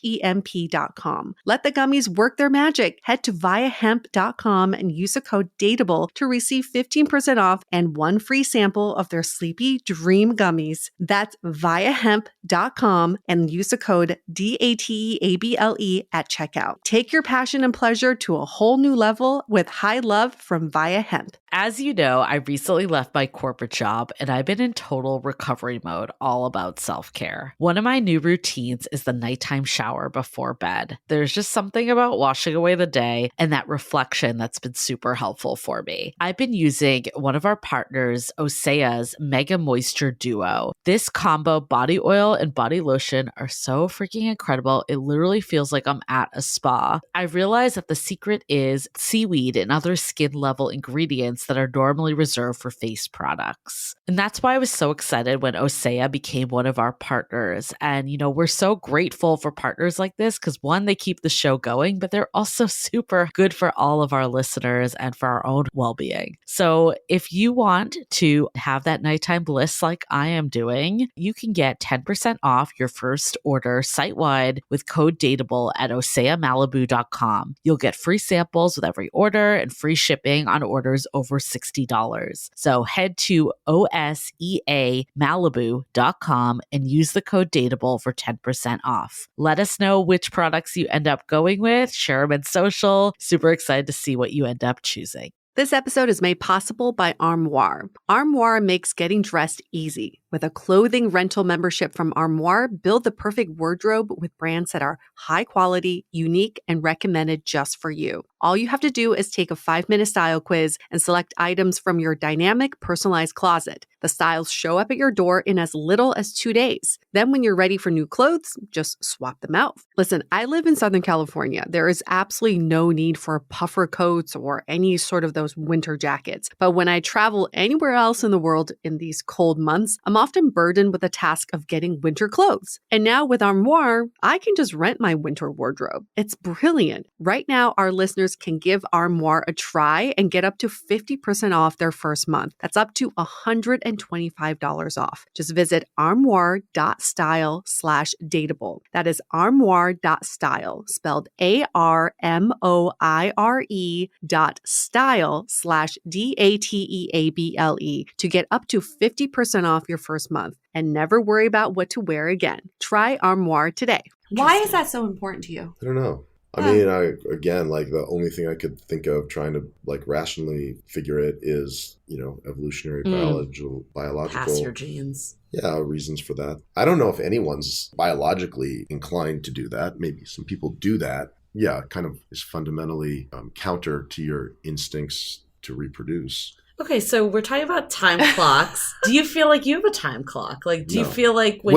VIIAHEMP.com. Let the gummies work their magic. Head to to viahemp.com and use the code DATEABLE to receive 15% off and one free sample of their Sleepy Dream Gummies. That's viahemp.com and use the code DATEABLE at checkout. Take your passion and pleasure to a whole new level with High Love from Via Hemp. As you know, I recently left my corporate job and I've been in total recovery mode, all about self-care. One of my new routines is the nighttime shower before bed. There's just something about washing away the day and that reflection that's been super helpful for me. I've been using one of our partners, Osea's Mega Moisture Duo. This combo body oil and body lotion are so freaking incredible. It literally feels like I'm at a spa. I realized that the secret is seaweed and other skin level ingredients that are normally reserved for face products. And that's why I was so excited when Osea became one of our partners. And, we're so grateful for partners like this because one, they keep the show going, but they're also super good for all of our listeners and for our own well-being. So if you want to have that nighttime bliss like I am doing, you can get 10% off your first order site-wide with code DATEABLE at oseamalibu.com. You'll get free samples with every order and free shipping on orders over $60. So head to oseamalibu.com and use the code DATEABLE for 10% off. Let us know which products you end up going with. Share them in social. Super excited to see what you end up choosing. This episode is made possible by Armoire. Armoire makes getting dressed easy. With a clothing rental membership from Armoire, build the perfect wardrobe with brands that are high quality, unique, and recommended just for you. All you have to do is take a 5-minute style quiz and select items from your dynamic, personalized closet. The styles show up at your door in as little as 2 days. Then when you're ready for new clothes, just swap them out. Listen, I live in Southern California. There is absolutely no need for puffer coats or any sort of those winter jackets. But when I travel anywhere else in the world in these cold months, I'm often burdened with the task of getting winter clothes. And now with Armoire, I can just rent my winter wardrobe. It's brilliant. Right now, our listeners can give Armoire a try and get up to 50% off their first month. That's up to $125 off. Just visit armoire.style/dateable. That is armoire.style, spelled ARMOIRE.style/DATEABLE to get up to 50% off your first month and never worry about what to wear again. Try Armoire today. Why is that so important to you? I don't know. I mean, the only thing I could think of trying to rationally figure it is, evolutionary biological. Pass your genes. Yeah, reasons for that. I don't know if anyone's biologically inclined to do that. Maybe some people do that. Yeah, kind of is fundamentally counter to your instincts to reproduce. Okay, so we're talking about time clocks. Do you feel like you have a time clock? Do you feel like when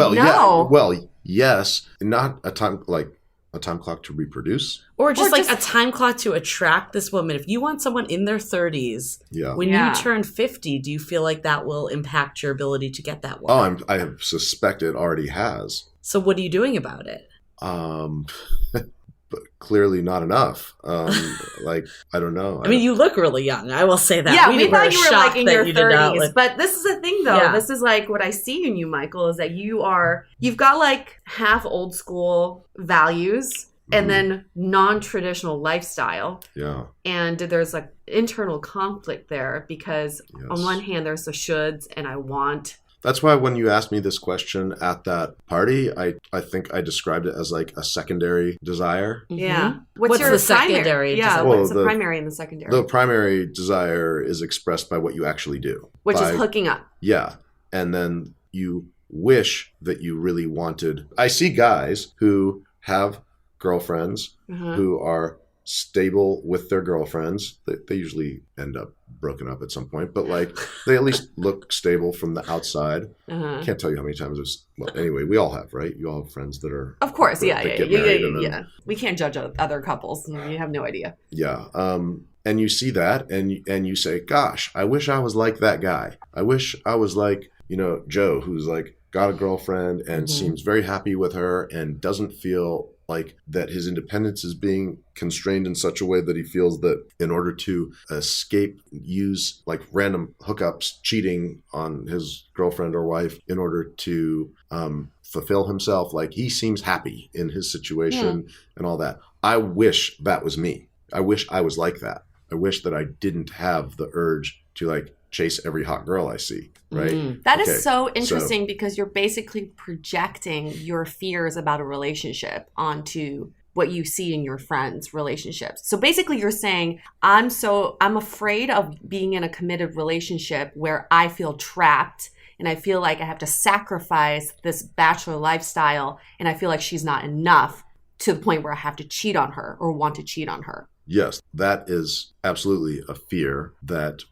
yes, not a time clock to reproduce, or just a time clock to attract this woman. If you want someone in their 30s, when you turn 50, do you feel like that will impact your ability to get that woman? I suspect it already has. So what are you doing about it? But clearly not enough. I don't know. I mean, you look really young. I will say that. Yeah, we thought you were in your 30s. But this is the thing, though. Yeah. This is what I see in you, Michael, is that you've got half old school values and then non-traditional lifestyle. Yeah. And there's internal conflict there because on one hand, there's the shoulds and I want. That's why when you asked me this question at that party, I think I described it as a secondary desire. Yeah. What's your the secondary? Yeah, what's the primary and the secondary? The primary desire is expressed by what you actually do. Which is hooking up. Yeah. And then you wish that you really wanted. I see guys who have girlfriends who are stable with their girlfriends. They usually end up broken up at some point, but they at least look stable from the outside. Can't tell you how many times anyway, we all have, right? You all have friends that are, of course, yeah. We can't judge other couples. You have no idea. Yeah. And you see that and you say, gosh, I wish I was like that guy. I wish I was like, Joe, who's got a girlfriend and seems very happy with her and doesn't feel that his independence is being constrained in such a way that he feels that in order to escape, use random hookups, cheating on his girlfriend or wife in order to fulfill himself. He seems happy in his situation and all that. I wish that was me. I wish I was like that. I wish that I didn't have the urge to like chase every hot girl I see, right? That is so interesting because you're basically projecting your fears about a relationship onto what you see in your friends' relationships. So basically you're saying, I'm afraid of being in a committed relationship where I feel trapped and I feel like I have to sacrifice this bachelor lifestyle and I feel like she's not enough to the point where I have to cheat on her or want to cheat on her. Yes, that is absolutely a fear that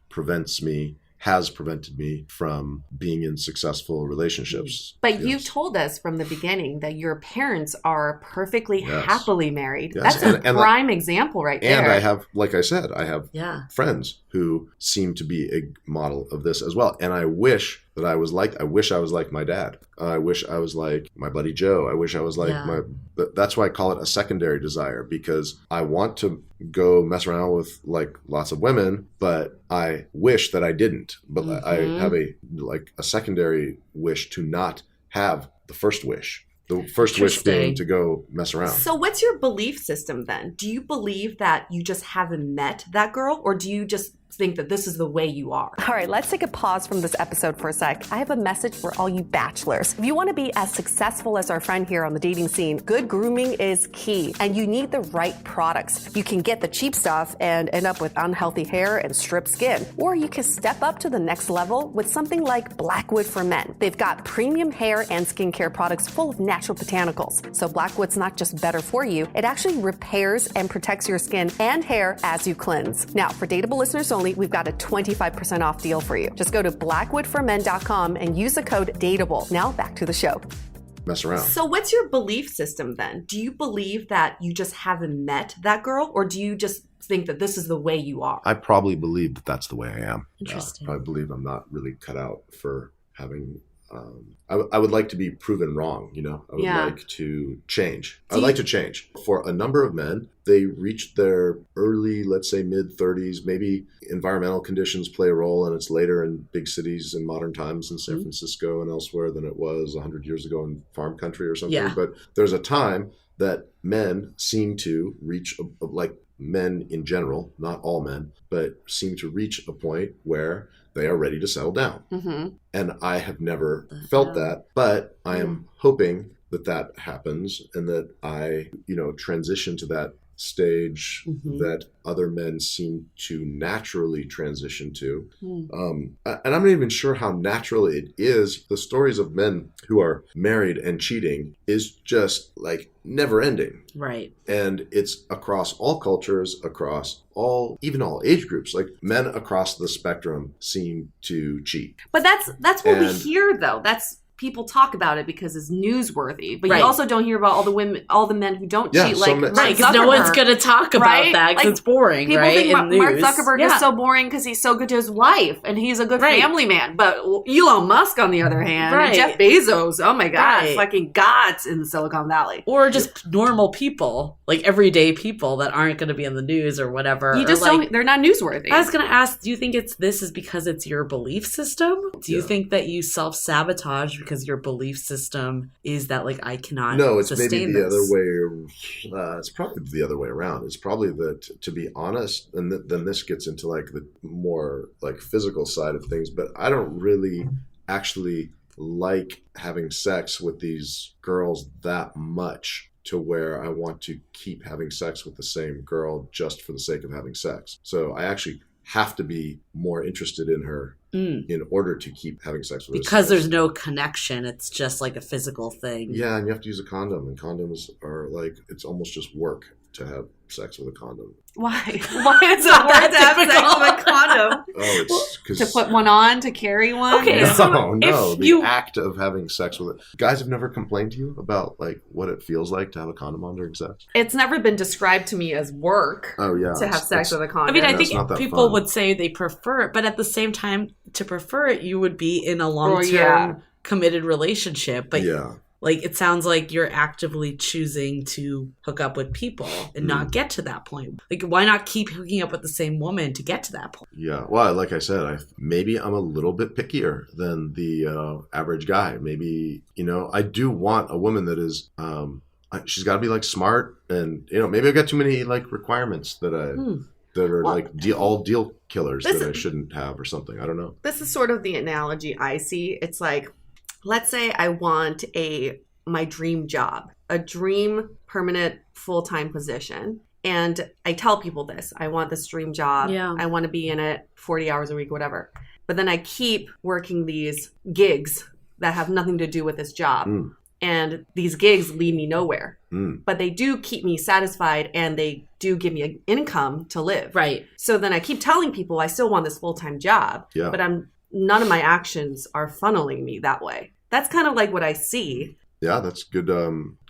has prevented me from being in successful relationships. But you told us from the beginning that your parents are perfectly happily married. Yes. That's a prime example right there. And I have, like I said, I have friends who seem to be a model of this as well. And I wish I was like my dad. I wish I was like my buddy Joe. I wish I was like that's why I call it a secondary desire, because I want to go mess around with like lots of women, but I wish that I didn't. But I have a secondary wish to not have the first wish. The first wish being to go mess around. So what's your belief system then? Do you believe that you just haven't met that girl, or do you just think that this is the way you are? All right, let's take a pause from this episode for a sec. I have a message for all you bachelors. If you want to be as successful as our friend here on the dating scene, good grooming is key, and you need the right products. You can get the cheap stuff and end up with unhealthy hair and stripped skin, or you can step up to the next level with something like Blackwood for Men. They've got premium hair and skincare products full of natural botanicals. So Blackwood's not just better for you, it actually repairs and protects your skin and hair as you cleanse. Now, for Dateable listeners only, we've got a 25% off deal for you. Just go to blackwoodformen.com and use the code DATEABLE. Now back to the show. Mess around. So what's your belief system then? Do you believe that you just haven't met that girl, or do you just think that this is the way you are? I probably believe that that's the way I am. Interesting. I believe I'm not really cut out for having I would like to be proven wrong, I would like to change. I'd like to change. For a number of men, they reach their early, let's say mid-30s, maybe environmental conditions play a role, and it's later in big cities in modern times in San Francisco and elsewhere than it was 100 years ago in farm country or something. Yeah. But there's a time that men seem to reach, like men in general, not all men, but seem to reach a point where they are ready to settle down. And I have never felt that, but I am hoping that happens and that I, transition to that stage that other men seem to naturally transition to. And I'm not even sure how natural it is. The stories of men who are married and cheating is just like never ending. Right. And it's across all cultures, across even all age groups. Like men across the spectrum seem to cheat. But that's what we hear though. People talk about it because it's newsworthy, but you also don't hear about all the men who don't cheat. Right, because no one's going to talk about that because it's boring, people right? People think Mark Zuckerberg is so boring because he's so good to his wife and he's a good family man. But Elon Musk, on the other hand, and Jeff Bezos, oh my God, fucking gods in Silicon Valley. Or just normal people, like everyday people that aren't going to be in the news or whatever. You just don't, they're not newsworthy. I was going to ask, do you think this is because it's your belief system? Do you think that you self-sabotage because your belief system is that like I cannot sustain maybe the other way. It's probably the other way around. It's probably that, to be honest, and then this gets into like the more like physical side of things, but I don't really actually like having sex with these girls that much to where I want to keep having sex with the same girl just for the sake of having sex. So I actually have to be more interested in her in order to keep having sex with her. Because there's no connection. It's just like a physical thing. Yeah, and you have to use a condom. And condoms are like, it's almost just work to have sex with a condom. Why? Why is it hard to have sex with a condom? Oh, it's because to put one on, to carry one? Okay, no. The act of having sex with it. Guys have never complained to you about like what it feels like to have a condom on during sex? It's never been described to me as work. Oh yeah, to have sex with a condom. I mean, I think people would say they prefer it, but at the same time, to prefer it, you would be in a long-term committed relationship. But like, it sounds like you're actively choosing to hook up with people and not get to that point. Like, why not keep hooking up with the same woman to get to that point? Yeah. Well, like I said, maybe I'm a little bit pickier than the average guy. Maybe, I do want a woman that is she's got to be like smart, and maybe I've got too many like requirements that are like all deal killers that I shouldn't have or something. I don't know. This is sort of the analogy I see. It's like, let's say I want my dream job, a dream permanent full-time position. And I tell people this, I want this dream job. Yeah. I want to be in it 40 hours a week, whatever. But then I keep working these gigs that have nothing to do with this job. And these gigs lead me nowhere. But they do keep me satisfied, and they do give me an income to live. Right. So then I keep telling people I still want this full-time job. Yeah. But none of my actions are funneling me that way. That's kind of like what I see. Yeah, that's good.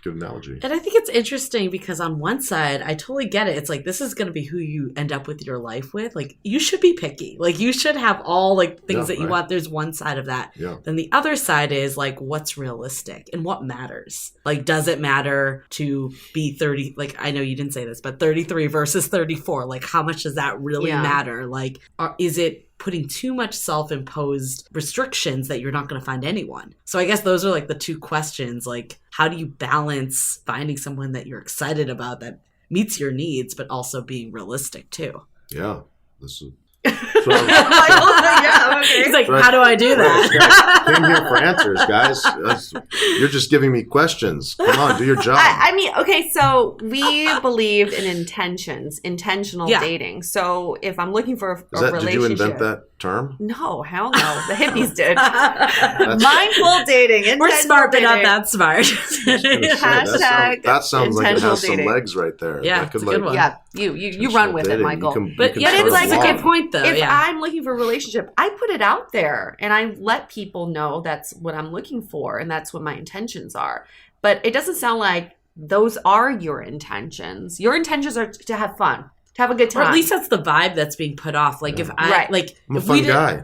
Good analogy. And I think it's interesting because on one side, I totally get it. It's like, this is going to be who you end up with your life with. Like, you should be picky. Like, you should have all like things that you want. There's one side of that. Yeah. Then the other side is like, what's realistic and what matters? Like, does it matter to be 30? Like, I know you didn't say this, but 33 versus 34. Like, how much does that really matter? Like, is it putting too much self-imposed restrictions that you're not going to find anyone? So I guess those are like the two questions. Like, how do you balance finding someone that you're excited about that meets your needs, but also being realistic too? Yeah. This is Yeah, okay. He's like, how do I do that? Came here for answers, guys. You're just giving me questions. Come on, do your job. I mean, okay, so we believe in intentional dating. So if I'm looking for a relationship. Did you invent that term? No, hell no. The hippies did. Mindful dating. We're smart, but not that smart. Hashtag that sounds like it has dating. some legs right there. Yeah, that could, it's a good one. Yeah, you run with it, Michael. But it's like a good point, though. If I'm looking for a relationship, I put it out there and I let people know that's what I'm looking for and that's what my intentions are. But it doesn't sound like those are your intentions. Your intentions are to have fun, to have a good time. Or at least that's the vibe that's being put off. Like if I I'm a fun guy.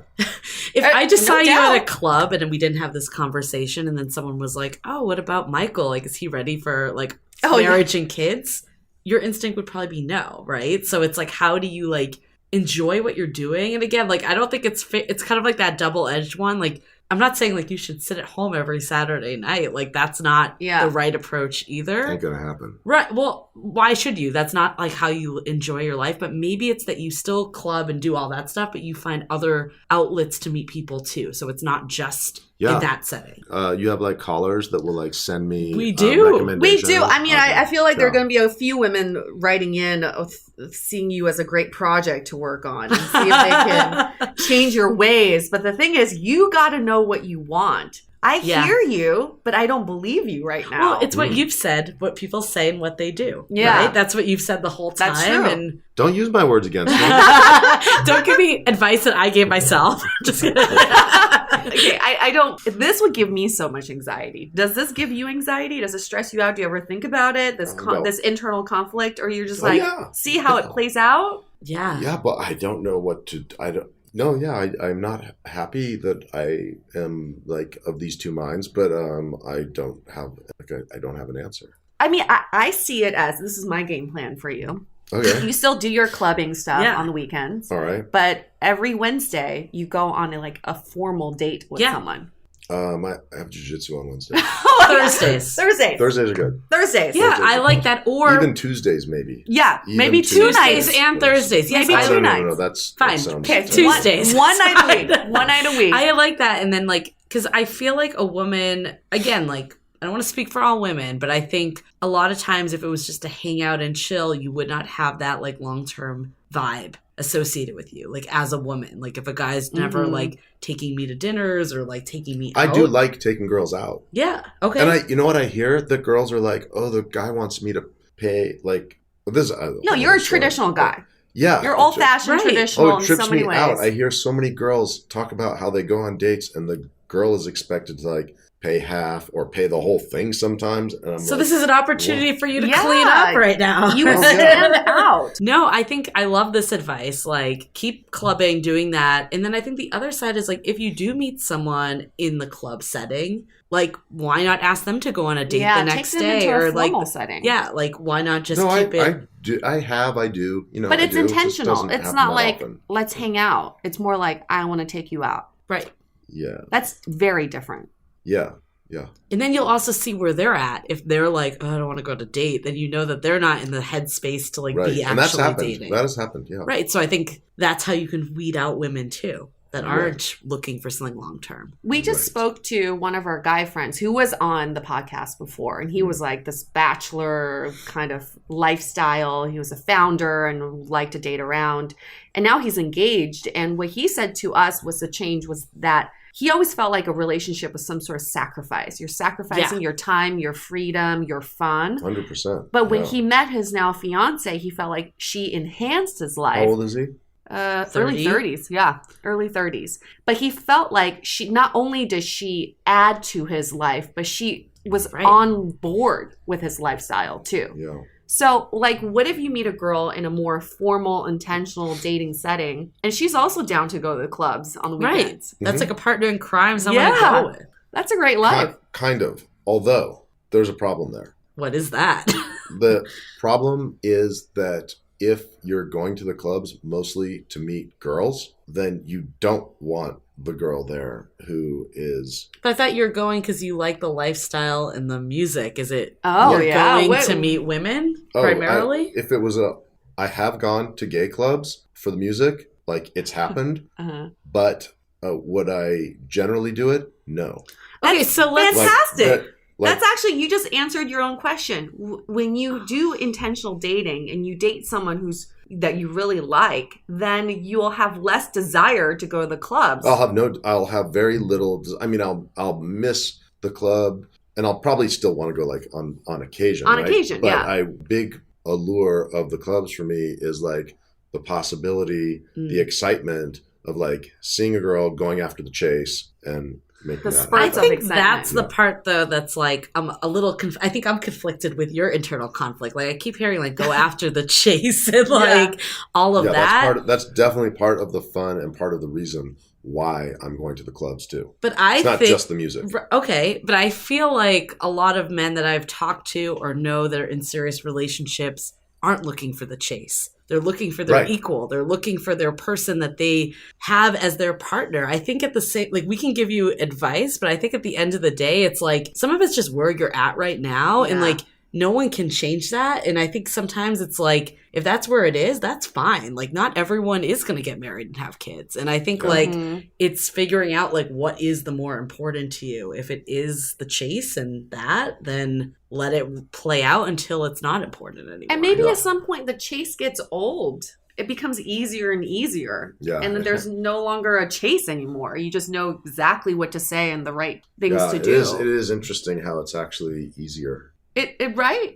If I just saw you doubt. at a club and we didn't have this conversation, and then someone was like, "Oh, what about Michael? Like, is he ready for like marriage and kids?" Your instinct would probably be no, right? So it's like, how do you like enjoy what you're doing? And again, like, I don't think it's kind of like that double-edged one. Like, I'm not saying like you should sit at home every Saturday night. Like, that's not the right approach either. Ain't gonna happen. Right. Well, why should you? That's not like how you enjoy your life. But maybe it's that you still club and do all that stuff, but you find other outlets to meet people too. So it's not just in that setting. You have like callers that will like send me We do. recommendations. We do. I mean, I feel like there are going to be a few women writing in seeing you as a great project to work on and see if they can change your ways. But the thing is, you got to know what you want. I hear you, but I don't believe you right now. Well, it's what you've said, what people say and what they do. Yeah. Right? That's what you've said the whole time. That's true. And Don't use my words against me. don't give me advice that I gave myself. Just kidding. Okay, I don't. This would give me so much anxiety. Does this give you anxiety? Does it stress you out? Do you ever think about it? This internal conflict, or you're just see how it plays out? Yeah. Yeah, but I don't know what to. I'm not happy that I am like of these two minds, but I don't have an answer. I mean, I see it as this is my game plan for you. Okay. You still do your clubbing stuff on the weekends. All right. But every Wednesday, you go on a formal date with someone. I have jiu-jitsu on Wednesday. Thursdays Thursdays are good. Thursdays. Yeah, I like that. Or even Tuesdays, maybe. Yeah, Even maybe two nights. Tuesdays and Thursdays. Yes, Maybe two nights. No, that's fine. That sounds Okay, terrible. Tuesdays. One night a week. One night a week. I like that. And then because I feel like a woman, again, I don't want to speak for all women, but I think a lot of times if it was just to hang out and chill, you would not have that long-term vibe associated with you, as a woman. If a guy's never taking me to dinners or taking me out. I do like taking girls out. Yeah. Okay. And you know what I hear? The girls are like, oh, the guy wants me to pay this. No, you're a traditional guy. Yeah. You're old-fashioned, traditional it in trips so many me ways. out. I hear so many girls talk about how they go on dates and the girl is expected to pay half or pay the whole thing sometimes. And I'm so this is an opportunity for you to Yeah. clean up right now. You stand out. No, I think I love this advice. Keep clubbing, doing that. And then I think the other side is if you do meet someone in the club setting, why not ask them to go on a date the next take them day? into Or a formal setting. Yeah, why not just no, keep it? I do. But it's It just intentional. doesn't It's happen not that often. let's hang out. It's more I want to take you out. Right. Yeah. That's very different. Yeah. Yeah. And then you'll also see where they're at. If they're like, oh, I don't want to go to date, then you know that they're not in the headspace to like Right. be And that's actually happened. dating. That has happened, yeah. Right. So I think that's how you can weed out women too that Right. aren't looking for something long term. We just Right. spoke to one of our guy friends who was on the podcast before, and he was like this bachelor kind of lifestyle. He was a founder and liked to date around. And now he's engaged. And what he said to us was the change was that he always felt like a relationship was some sort of sacrifice. You're sacrificing your time, your freedom, your fun. 100%. But when yeah. he met his now fiance, he felt like she enhanced his life. How old is he? Early 30s. Yeah, early 30s. But he felt like she, not only does she add to his life, but she was on board with his lifestyle too. Yeah. So, like, what if you meet a girl in a more formal, intentional dating setting, and she's also down to go to the clubs on the weekends? Right. That's like a partner in crime someone to go with. That's a great life. Kind of. Although, there's a problem there. What is that? The problem is that if you're going to the clubs mostly to meet girls, then you don't want the girl there who is... But I thought you were going because you like the lifestyle and the music. Is it Oh, you're yeah. going What- to meet women Oh, primarily? if it was I have gone to gay clubs for the music, like it's happened, Uh-huh. but would I generally do it? No. Okay, so let's... Fantastic. Like, That's actually, you just answered your own question. When you do intentional dating and you date someone that you really like, then you'll have less desire to go to the clubs. I'll have very little. I mean, I'll miss the club, and I'll probably still want to go like on occasion. On right? occasion, but yeah. Big allure of the clubs for me is like the possibility, the excitement of like seeing a girl, going after the chase, and making The that spurt I happen. of think excitement. that's the part, though, that's like I'm a little. I think I'm conflicted with your internal conflict. Like I keep hearing, like go after the chase and like all of Yeah, that. that's definitely part of the fun and part of the reason why I'm going to the clubs too. But I It's not think just the music. okay, but I feel like a lot of men that I've talked to or know that are in serious relationships aren't looking for the chase. They're looking for their Right. equal. They're looking for their person that they have as their partner. I think at the same, like we can give you advice, but I think at the end of the day, it's like some of it's just where you're at right now. And Yeah. like no one can change that. And I think sometimes it's like, if that's where it is, that's fine. Like not everyone is going to get married and have kids. And I think like it's figuring out like what is the more important to you. If it is the chase and that, then let it play out until it's not important anymore. And maybe at some point the chase gets old. It becomes easier and easier. Yeah. And then there's no longer a chase anymore. You just know exactly what to say and the right things to It do. it is interesting how it's actually easier. Right?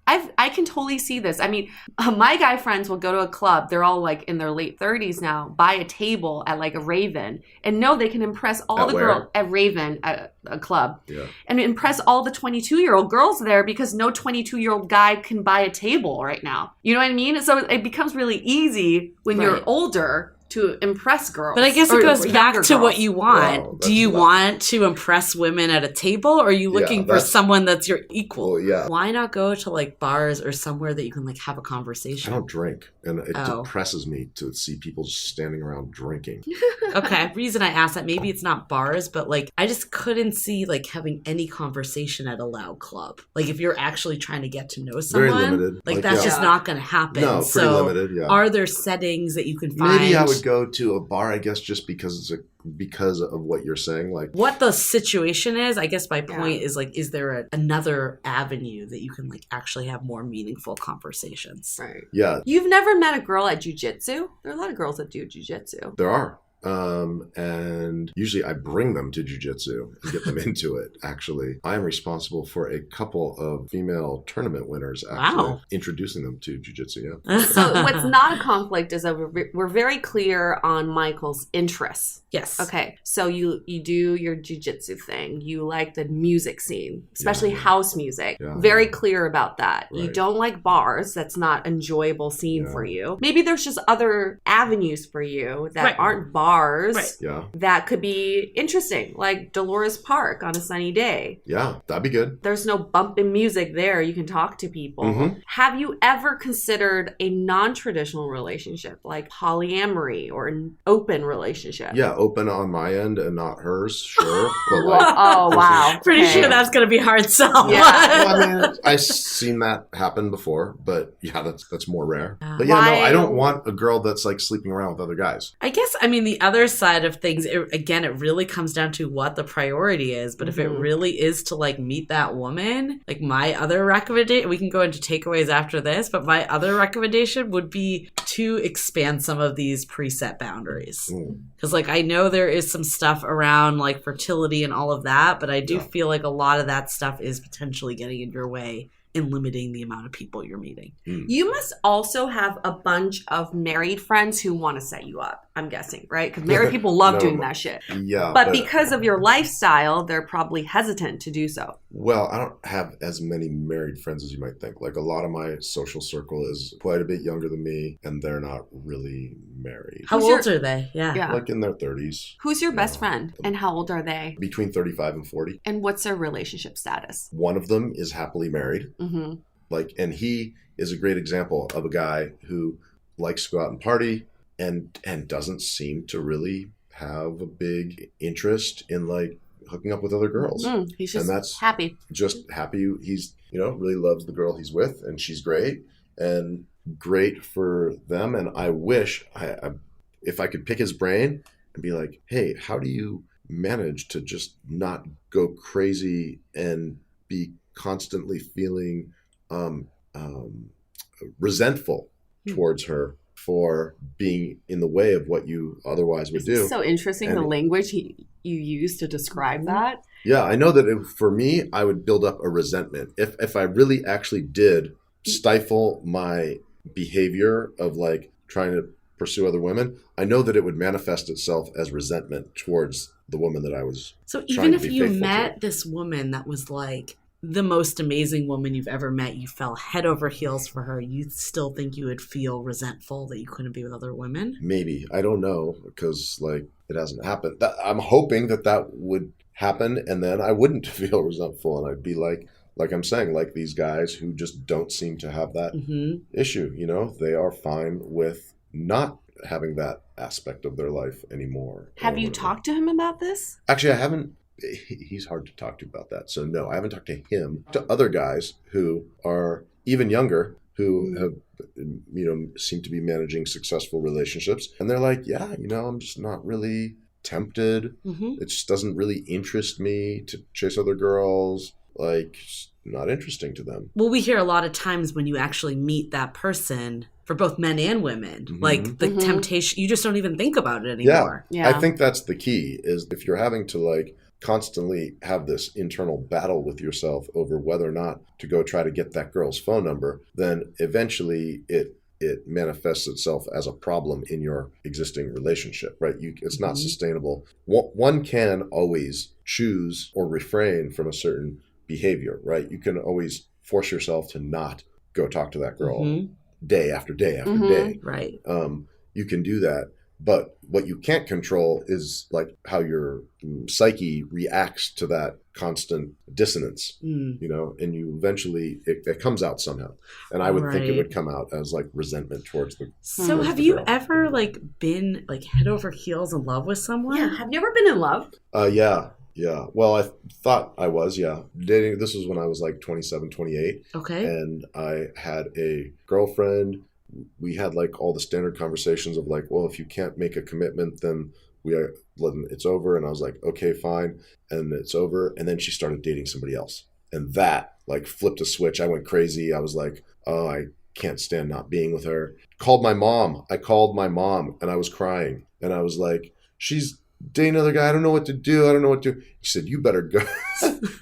I can totally see this. I mean, my guy friends will go to a club. They're all like in their late 30s now, buy a table at like a Raven and know they can impress all At the where? girls at Raven, at a club, Yeah. and impress all the 22-year-old girls there because no 22-year-old guy can buy a table right now. You know what I mean? So it becomes really easy when you're Right. older to impress girls. But I guess or it goes back younger to what girls. you want. Wow, Do you that's- want to impress women at a table or are you Yeah, looking for that's- someone that's your equal? Well, yeah. Why not go to like bars or somewhere that you can like have a I conversation? don't drink, and it Oh. depresses me to see people just standing around drinking. Okay. Reason I asked that, maybe it's not bars, but like I just couldn't see like having any conversation at a loud club. Like if you're actually trying to get to know Very someone, limited. like Like, that's yeah. just not going to happen. No, pretty so limited, yeah. are there settings that you can find? Maybe I would go to a bar, I guess, just because because of what you're saying. Like, What the situation is, I guess my point is like, is there another avenue that you can like actually have more meaningful conversations? Right. yeah, You've never met a girl at jujitsu? There are a lot of girls that do jujitsu. there are. And usually I bring them to jujitsu and get them into it. Actually, I am responsible for a couple of female tournament winners. Actually, Wow. introducing them to jujitsu. Yeah, So what's not a conflict is that we're very clear on Michael's interests. Yes. Okay, so you do your jujitsu thing. You like the music scene, especially Yeah. house music. Yeah. Very clear about that. You Right. don't like bars. That's not an enjoyable scene Yeah. for you. Maybe there's just other avenues for you that Right. aren't bars bars Right. Yeah. that could be interesting, like Dolores Park on a sunny day. Yeah. That'd be good. There's no bumping music there. You can talk to people. Mhm. Have you ever considered a non-traditional relationship, like polyamory or an open relationship? Yeah. Open on my end and not hers. Sure. But like, Oh, wow. Pretty Okay. sure that's going to be hard sell. Yeah. well, I mean, I've seen that happen before, but yeah, that's more rare. But yeah, no, Why- I don't want a girl that's like sleeping around with other guys. I guess, I mean, the other side of things, again, it really comes down to what the priority is. But if it Mhm. really is to like meet that woman, like my other recommendation, we can go into takeaways after this, but my other recommendation would be to expand some of these preset boundaries. Because like I know there is some stuff around like fertility and all of that, but I do Yeah. feel like a lot of that stuff is potentially getting in your way and limiting the amount of people you're meeting. You must also have a bunch of married friends who want to set you up, I'm guessing, right? Because married people love No, doing that shit. Yeah. But because of your lifestyle, they're probably hesitant to do so. Well, I don't have as many married friends as you might think. Like a lot of my social circle is quite a bit younger than me, and they're not really married. How Who's old your- are they? Yeah. Yeah. Like in their 30s, Who's your best No. friend and how old are they? between 35 and 40. And what's their relationship status? One of them is happily married. Mm-hmm. Like, and he is a great example of a guy who likes to go out and party and doesn't seem to really have a big interest in like hooking up with other girls. He's just And that's- happy. Just happy he's, really loves the girl he's with, and she's great and great for them. And I wish if I could pick his brain and be like, hey, how do you manage to just not go crazy and be constantly feeling resentful towards her for being in the way of what you otherwise would do. It's so interesting And- the language you use to describe that. Yeah, I know that for me, I would build up a resentment. If I really actually did stifle my behavior of like trying to pursue other women, I know that it would manifest itself as resentment towards the woman that I was. So trying even to if be you faithful to. met this woman that was like the most amazing woman you've ever met, you fell head over heels for her, you still think you would feel resentful that you couldn't be with other women? Maybe. I don't know, because like it hasn't happened. I'm hoping that would happen, and then I wouldn't feel resentful, and I'd be like I'm saying, like these guys who just don't seem to have that Mm-hmm. issue. They are fine with not having that aspect of their life anymore. Have or you whatever. talked to him about this? Actually, I haven't. He's hard to talk to about that. So no, I haven't talked to him. To other guys who are even younger, who have, seem to be managing successful relationships. And they're like, yeah, I'm just not really tempted. Mm-hmm. It just doesn't really interest me to chase other girls. Like, it's not interesting to them. Well, we hear a lot of times when you actually meet that person, for both men and women, Mhm. like the Mhm. temptation, you just don't even think about it Yeah. anymore. Yeah. I think that's the key, is if you're having to like constantly have this internal battle with yourself over whether or not to go try to get that girl's phone number, then eventually it manifests itself as a problem in your existing relationship, right? It's not Mhm. sustainable. One can always choose or refrain from a certain behavior, right? You can always force yourself to not go talk to that girl Mhm. day after day after Mhm. day. Right. You can do that. But what you can't control is like how your psyche reacts to that constant dissonance, Mm. and you eventually, it comes out somehow. And I would think it Right. would come out as like resentment towards the. So towards have the you girl. ever like been like head over heels in love with someone? Yeah. Have you ever been in love? Yeah. Well, I thought I was, dating. This was when I was like 27, 28. Okay. And I had a girlfriend. We had like all the standard conversations of like, well, if you can't make a commitment, then it's over. And I was like, okay, fine. And it's over. And then she started dating somebody else. And that like flipped a switch. I went crazy. I was like, oh, I can't stand not being with her. I called my mom and I was crying. And I was like, she's dating another guy. I don't know what to do. She said, you better go.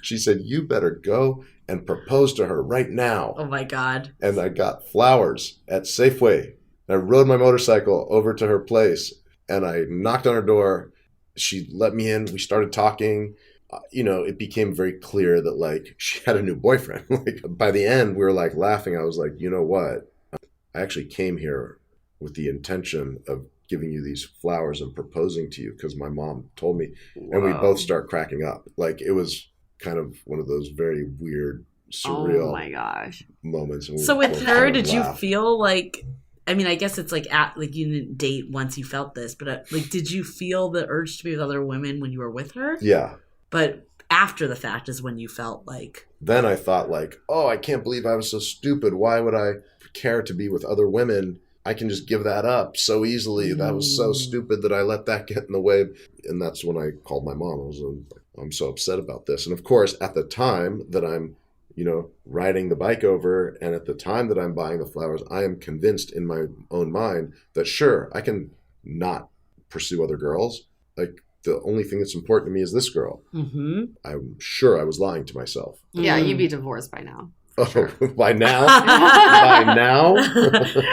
She said, you better go and propose to her right now. Oh my God. And I got flowers at Safeway. I rode my motorcycle over to her place and I knocked on her door. She let me in. We started talking. It became very clear that like she had a new boyfriend. Like by the end, we were like laughing. I was like, you know what? I actually came here with the intention of giving you these flowers and proposing to you because my mom told me. Whoa. And we both start cracking up. Like, it was kind of one of those very weird, surreal Oh my gosh. moments. And we So with both her, kind of did you laughed. feel like, I mean, I guess it's like you didn't date once you felt this, but like, did you feel the urge to be with other women when you were with her? Yeah. But after the fact is when you felt like, Then I thought like, oh, I can't believe I was so stupid. Why would I care to be with other women? I can just give that up so easily. That was so stupid that I let that get in the way. And that's when I called my mom. I was like, I'm so upset about this. And of course, at the time that I'm, riding the bike over, and at the time that I'm buying the flowers, I am convinced in my own mind that sure, I can not pursue other girls. Like, the only thing that's important to me is this girl. mm-hmm. I'm sure I was lying to myself. Yeah, you'd be divorced by now. Oh, by now? By now?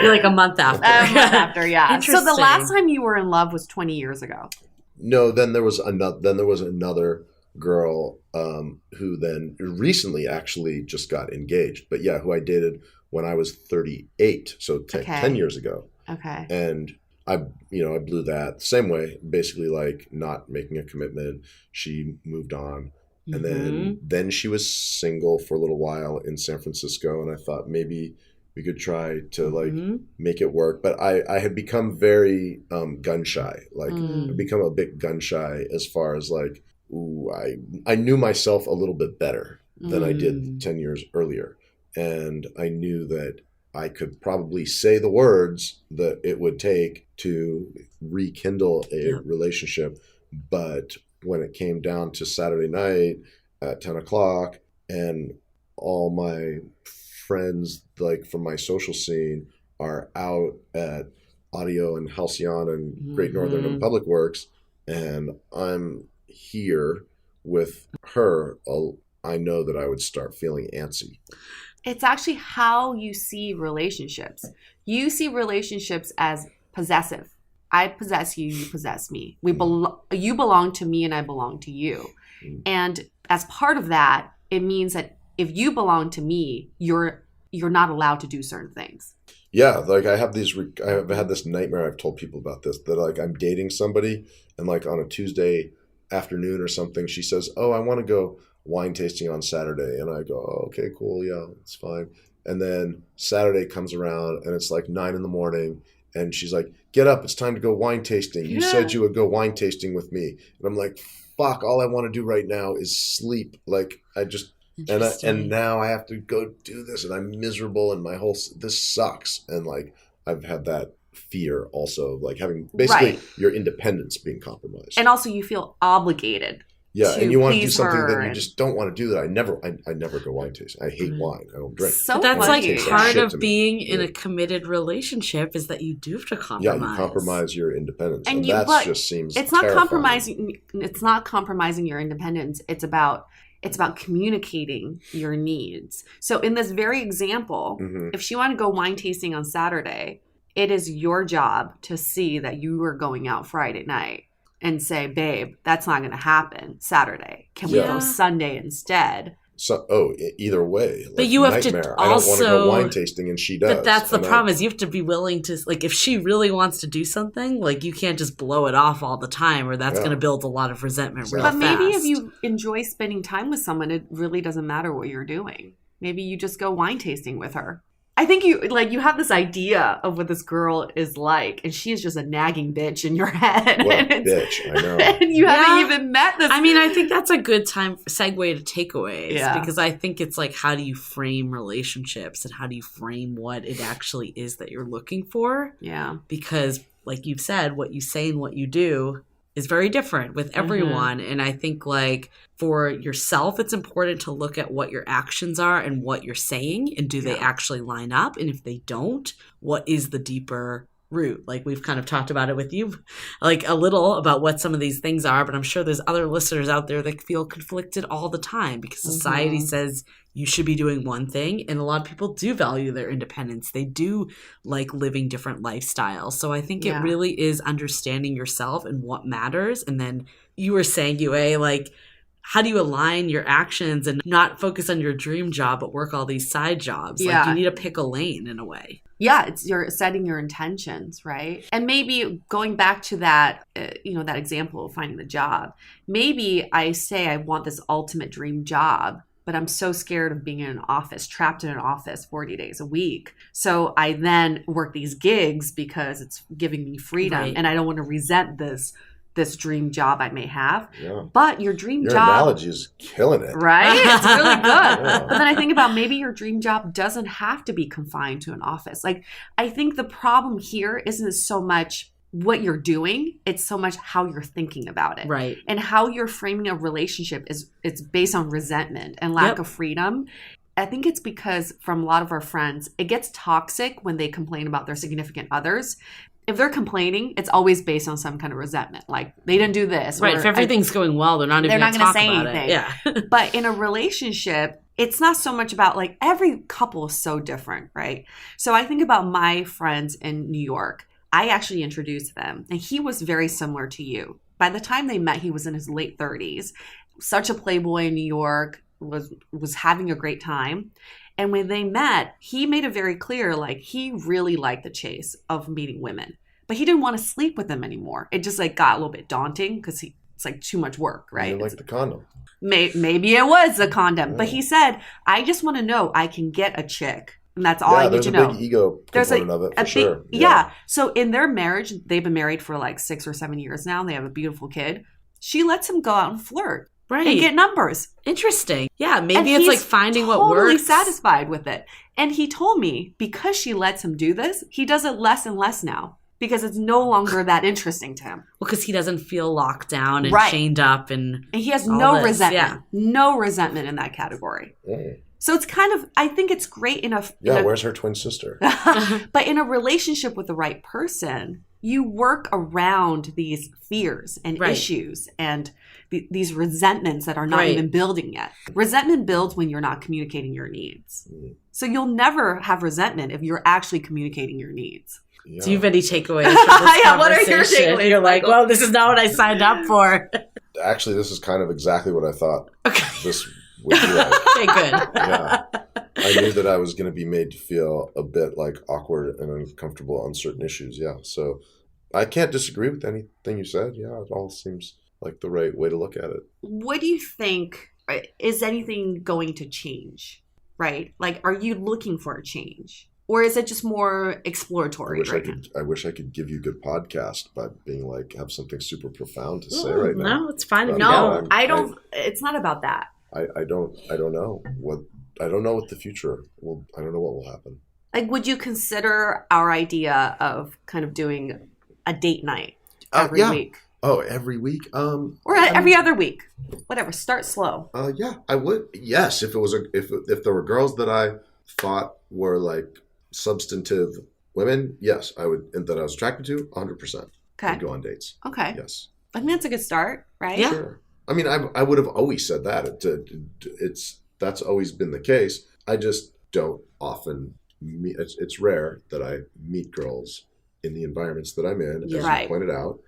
You're like a month after. After, yeah. So the Interesting. last time you were in love was 20 years ago. No, then there was another girl who then recently actually just got engaged. But yeah, who I dated when I was 38, so 10 years ago. Okay. And I blew that the same way, basically like not making a commitment. She moved on. And then she was single for a little while in San Francisco. And I thought maybe we could try to like make it work. But I had become very gun shy. Like I've become a bit gun shy as far as like, I knew myself a little bit better than I did 10 years earlier. And I knew that I could probably say the words that it would take to rekindle a relationship. But when it came down to Saturday night at 10 o'clock and all my friends like from my social scene are out at Audio and Halcyon and Great Northern and Public Works, and I'm here with her, I know that I would start feeling antsy. It's actually how you see relationships. You see relationships as possessive. I possess you, you possess me. You belong to me and I belong to you. And as part of that, it means that if you belong to me, you're not allowed to do certain things. Yeah, like I have had this nightmare. I've told people about this, that like I'm dating somebody and like on a Tuesday afternoon or something, she says, oh, I want to go wine tasting on Saturday. And I go, oh, okay, cool. Yeah, it's fine. And then Saturday comes around and it's like 9 a.m. and she's like, get up, it's time to go wine tasting. You said you would go wine tasting with me. And I'm like, fuck, all I want to do right now is sleep. Like I just, and now I have to go do this and I'm miserable and this sucks. And like, I've had that fear also, like having basically your independence being compromised. And also you feel obligated. Yeah, and you want to do something that you and just don't want to do. That I never go wine tasting. I hate wine. I don't drink. So But that's funny. like part Shit of to me. being in a committed relationship is that you do have to compromise. Yeah, you compromise your independence, And and but just seems it's not terrifying. compromising. It's not compromising your independence. It's about communicating your needs. So in this very example, if she wanted to go wine tasting on Saturday, it is your job to see that you are going out Friday night and say, babe, that's not going to happen Saturday. Can we go Sunday instead? So, either way. Like, But you have to nightmare. I don't want to go also- wine tasting, and she does. But that's the And problem is you have to be willing to, like, if she really wants to do something, like, you can't just blow it off all the time or that's going to build a lot of resentment real But fast. maybe if you enjoy spending time with someone, it really doesn't matter what you're doing. Maybe you just go wine tasting with her. I think you have this idea of what this girl is like, and she is just a nagging bitch in your head. What a And bitch, I know. And you haven't even met this. I mean, I think that's a good segue to takeaways Yeah. because I think it's like, how do you frame relationships and how do you frame what it actually is that you're looking for? Yeah. Because like you've said, what you say and what you do is very different with everyone. And I think like for yourself, it's important to look at what your actions are and what you're saying and do they actually line up? And if they don't, what is the deeper root? Like we've kind of talked about it with you, like a little about what some of these things are, but I'm sure there's other listeners out there that feel conflicted all the time because society says you should be doing one thing. And a lot of people do value their independence. They do like living different lifestyles. So I think it really is understanding yourself and what matters. And then you were saying, Yue, like how do you align your actions and not focus on your dream job, but work all these side jobs? Yeah. Like you need to pick a lane in a way. Yeah, you're setting your intentions, right? And maybe going back to that, that example of finding the job, maybe I say I want this ultimate dream job, but I'm so scared of being in an office, trapped in an office 40 days a week. So I then work these gigs because it's giving me freedom, Right. and I don't want to resent this dream job I may have. Yeah. But your dream Your job, analogy is killing it. right? It's really good. Yeah. But then I think about maybe your dream job doesn't have to be confined to an office. Like, I think the problem here isn't so much what you're doing, it's so much how you're thinking about it. Right. And how you're framing a relationship it's based on resentment and lack of freedom. I think it's because from a lot of our friends, it gets toxic when they complain about their significant others. If they're complaining, it's always based on some kind of resentment. Like, they didn't do this. Right. If everything's going well, they're not even going to gonna talk say about anything. it. Yeah. But in a relationship, it's not so much about, like, every couple is so different, right? So I think about my friends in New York. I actually introduced them, and he was very similar to you. By the time they met, he was in his late 30s, such a playboy in New York, was having a great time. And when they met, he made it very clear, like, he really liked the chase of meeting women, but he didn't want to sleep with them anymore. It just, like, got a little bit daunting because it's like too much work, right? You like the condom. Maybe it was a condom, but he said, I just want to know I can get a chick. And that's all I need to know. There's a big ego component of it, for sure. Yeah. So in their marriage, they've been married for like 6 or 7 years now. And they have a beautiful kid. She lets him go out and flirt. Right. And get numbers. Interesting. Yeah. Maybe And it's he's like finding what totally works. satisfied with it. And he told me because she lets him do this, he does it less and less now because it's no longer that interesting to him. Well, because he doesn't feel locked down and Right. chained up. And he has all no this. resentment. Yeah. No resentment in that category. Mm. So it's kind of, I think it's great in a... Yeah, where's her twin sister? But in a relationship with the right person, you work around these fears and Right. issues and these resentments that are not Right. even building yet. Resentment builds when you're not communicating your needs. So you'll never have resentment if you're actually communicating your needs. Yeah. Do you have any takeaways from this Yeah, what are your conversation? takeaways, You're like, Michael? well, this is not what I signed up for. Actually, this is kind of exactly what I thought Okay. this would be like. Okay, good. Yeah. I knew that I was going to be made to feel a bit like awkward and uncomfortable on certain issues. Yeah. So I can't disagree with anything you said. Yeah. It all seems like the right way to look at it. What do you think, is anything going to change, right? Like, are you looking for a change? Or is it just more exploratory right now? I wish I could give you a good podcast by being like, have something super profound to say right now. No, it's fine if you No, don't. I don't. It's not about that. I don't know what the future will. I don't know what will happen. Like, would you consider our idea of kind of doing a date night every week? Oh, every week? Or every other week? Whatever. Start slow. Yeah, I would. Yes, if it was if there were girls that I thought were like substantive women, yes, I would, and that I was attracted to, 100%. Okay. I'd go on dates. Okay. Yes. I think that's a good start, right? Yeah. Sure. I mean, I would have always said that. That's always been the case. I just don't often meet. It's rare that I meet girls in the environments that I'm in, as Right. you pointed out.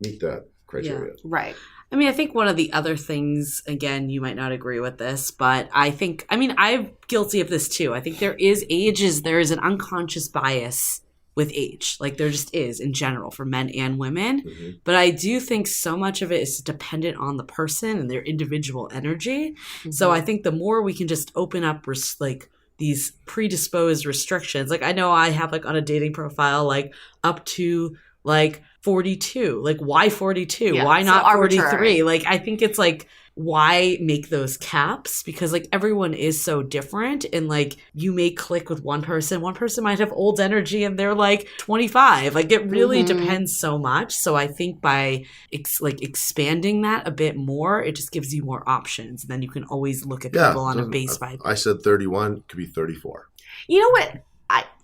Meet that criteria. Right. I mean, I think one of the other things, again, you might not agree with this, but I'm guilty of this too. I think there is an unconscious bias with age. Like there just is in general for men and women. Mm-hmm. But I do think so much of it is dependent on the person and their individual energy. Mm-hmm. So I think the more we can just open up like these predisposed restrictions, like I know I have like on a dating profile, like up to like 42, like why 42? Yeah, Why so not 43? arbitrary. Like I think it's like, why make those caps? Because like everyone is so different and like you may click with one person might have old energy and they're like 25. Like it really depends so much. So I think by expanding that a bit more, it just gives you more options. And then you can always look at people on a base vibe. I said 31, could be 34. You know what?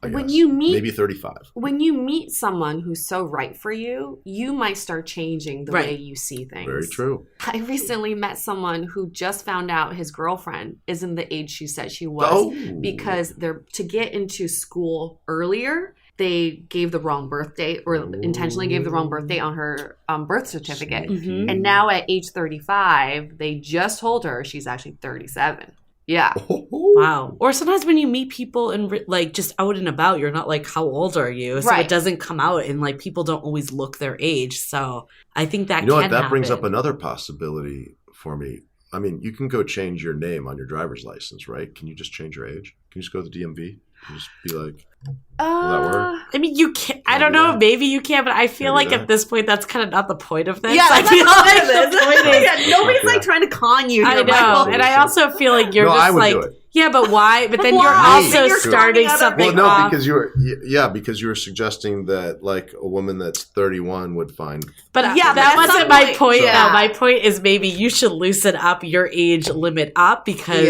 I when guess. you meet maybe 35. When you meet someone who's so right for you, you might start changing the way you see things. Very true. I recently met someone who just found out his girlfriend isn't the age she said she was because they're to get into school earlier. They gave the wrong birth date or intentionally gave the wrong birth date on her birth certificate. Mm-hmm. And now at age 35, they just told her she's actually 37. Yeah. Wow. Or sometimes when you meet people and like just out and about, you're not like, how old are you? So it doesn't come out, and like people don't always look their age. So I think that that brings up another possibility for me. I mean, you can go change your name on your driver's license, right? Can you just change your age? Can you just go to the DMV and just be like, will that work? I mean, you can't. I don't know. Maybe you can, but I feel like at this point, that's kind of not the point of this. Yeah, I feel like the point is, nobody's like trying to con you. I know, and I also feel like you're just I would like, do it. yeah, but why? But then Why? you're also You're starting coming out of something Well, no, off. because because you were suggesting that like a woman that's 31 would find. But Yeah, that but at wasn't some my point- point. Yeah. Though. My point is maybe you should loosen up your age limit up because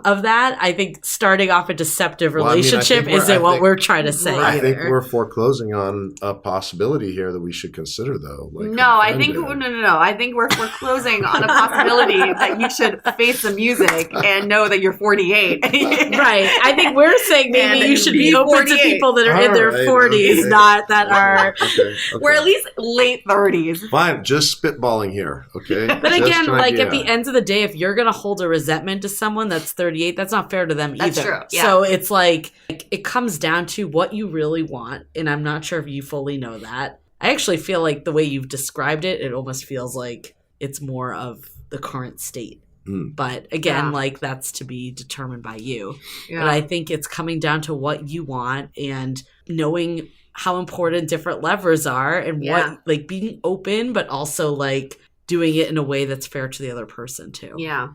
of that. I think starting off a deceptive Well, I mean, I relationship think isn't what we're trying to say. I think either. we're foreclosing on a possibility here that we should consider, though. Like No, I think no. I think we're closing on a possibility that you should face the music and know that you're 48. Right. I think we're saying maybe And you should be be open 48. to people that are in their All right, 40s, okay. not that are. Okay. We're at least late 30s. Fine, just spitballing here, okay? But Just again, an like idea. at the end of the day, if you're going to hold a resentment to someone that's 38, that's not fair to them That's either. true, yeah. So it's like it comes down to what you really want. And I'm not sure if you fully know that. I actually feel like the way you've described it, it almost feels like it's more of the current state. But again, like that's to be determined by you. Yeah. But I think it's coming down to what you want and knowing how important different levers are and what like being open, but also like doing it in a way that's fair to the other person too. Yeah.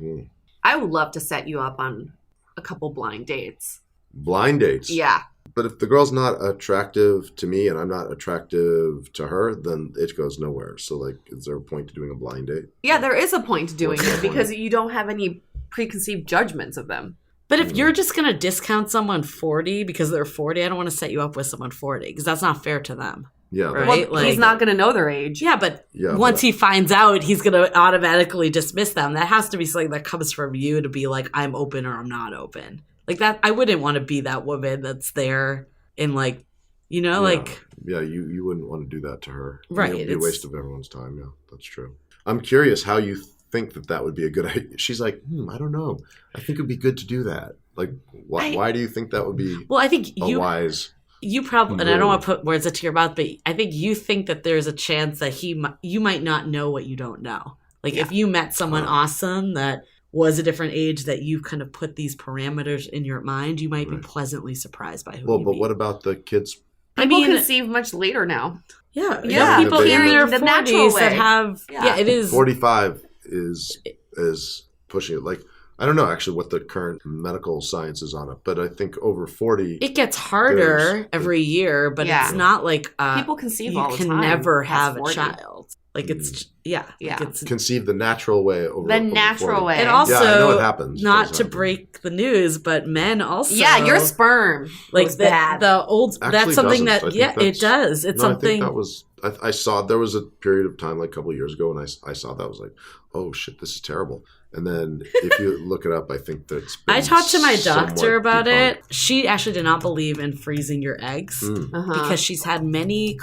I would love to set you up on a couple blind dates. Blind dates. Yeah. But if the girl's not attractive to me and I'm not attractive to her, then it goes nowhere. So, like, is there a point to doing a blind date? Yeah, there is a point to doing What's the it because you don't have any preconceived judgments of them. But if you're just going to discount someone 40 because they're 40, I don't want to set you up with someone 40 because that's not fair to them. Yeah. Right? Well, he's not going to know their age. Yeah, but once he finds out, he's going to automatically dismiss them. That has to be something that comes from you to be like, I'm open or I'm not open. Like that, I wouldn't want to be that woman that's there in like, like. Yeah, you wouldn't want to do that to her. Right. It would be a waste of everyone's time. Yeah, that's true. I'm curious how you think that would be a good idea. She's like, I don't know. I think it would be good to do that. Like, why do you think that would be Well, I think wise? You probably, and I don't want to put words into your mouth, but I think you think that there's a chance that you might not know what you don't know. Like if you met someone awesome that was a different age that you've kind of put these parameters in your mind, you might be pleasantly surprised by who you But meet. what about the kids? People conceive much later now. Yeah, Yeah, people in their the natural 40s that way. have, it is. 45 is pushing it. Like, I don't know actually what the current medical science is on it, but I think over 40. It gets harder every year, but it's not like people conceive you all the can time never past have 40. a child. Like it's like it's Conceive the natural way over the over natural 40. way. And also, I know it happens. not It does to happen. break the news, but men also. Yeah, your sperm like goes bad. the old. Actually that's something doesn't. that I think it does. It's I something. think that was. I saw there was a period of time like a couple of years ago, and I saw that I was like, oh shit, this is terrible. And then if you look it up, I think that's. I talked to my somewhat doctor about debunked. it. She actually did not believe in freezing your eggs because she's had many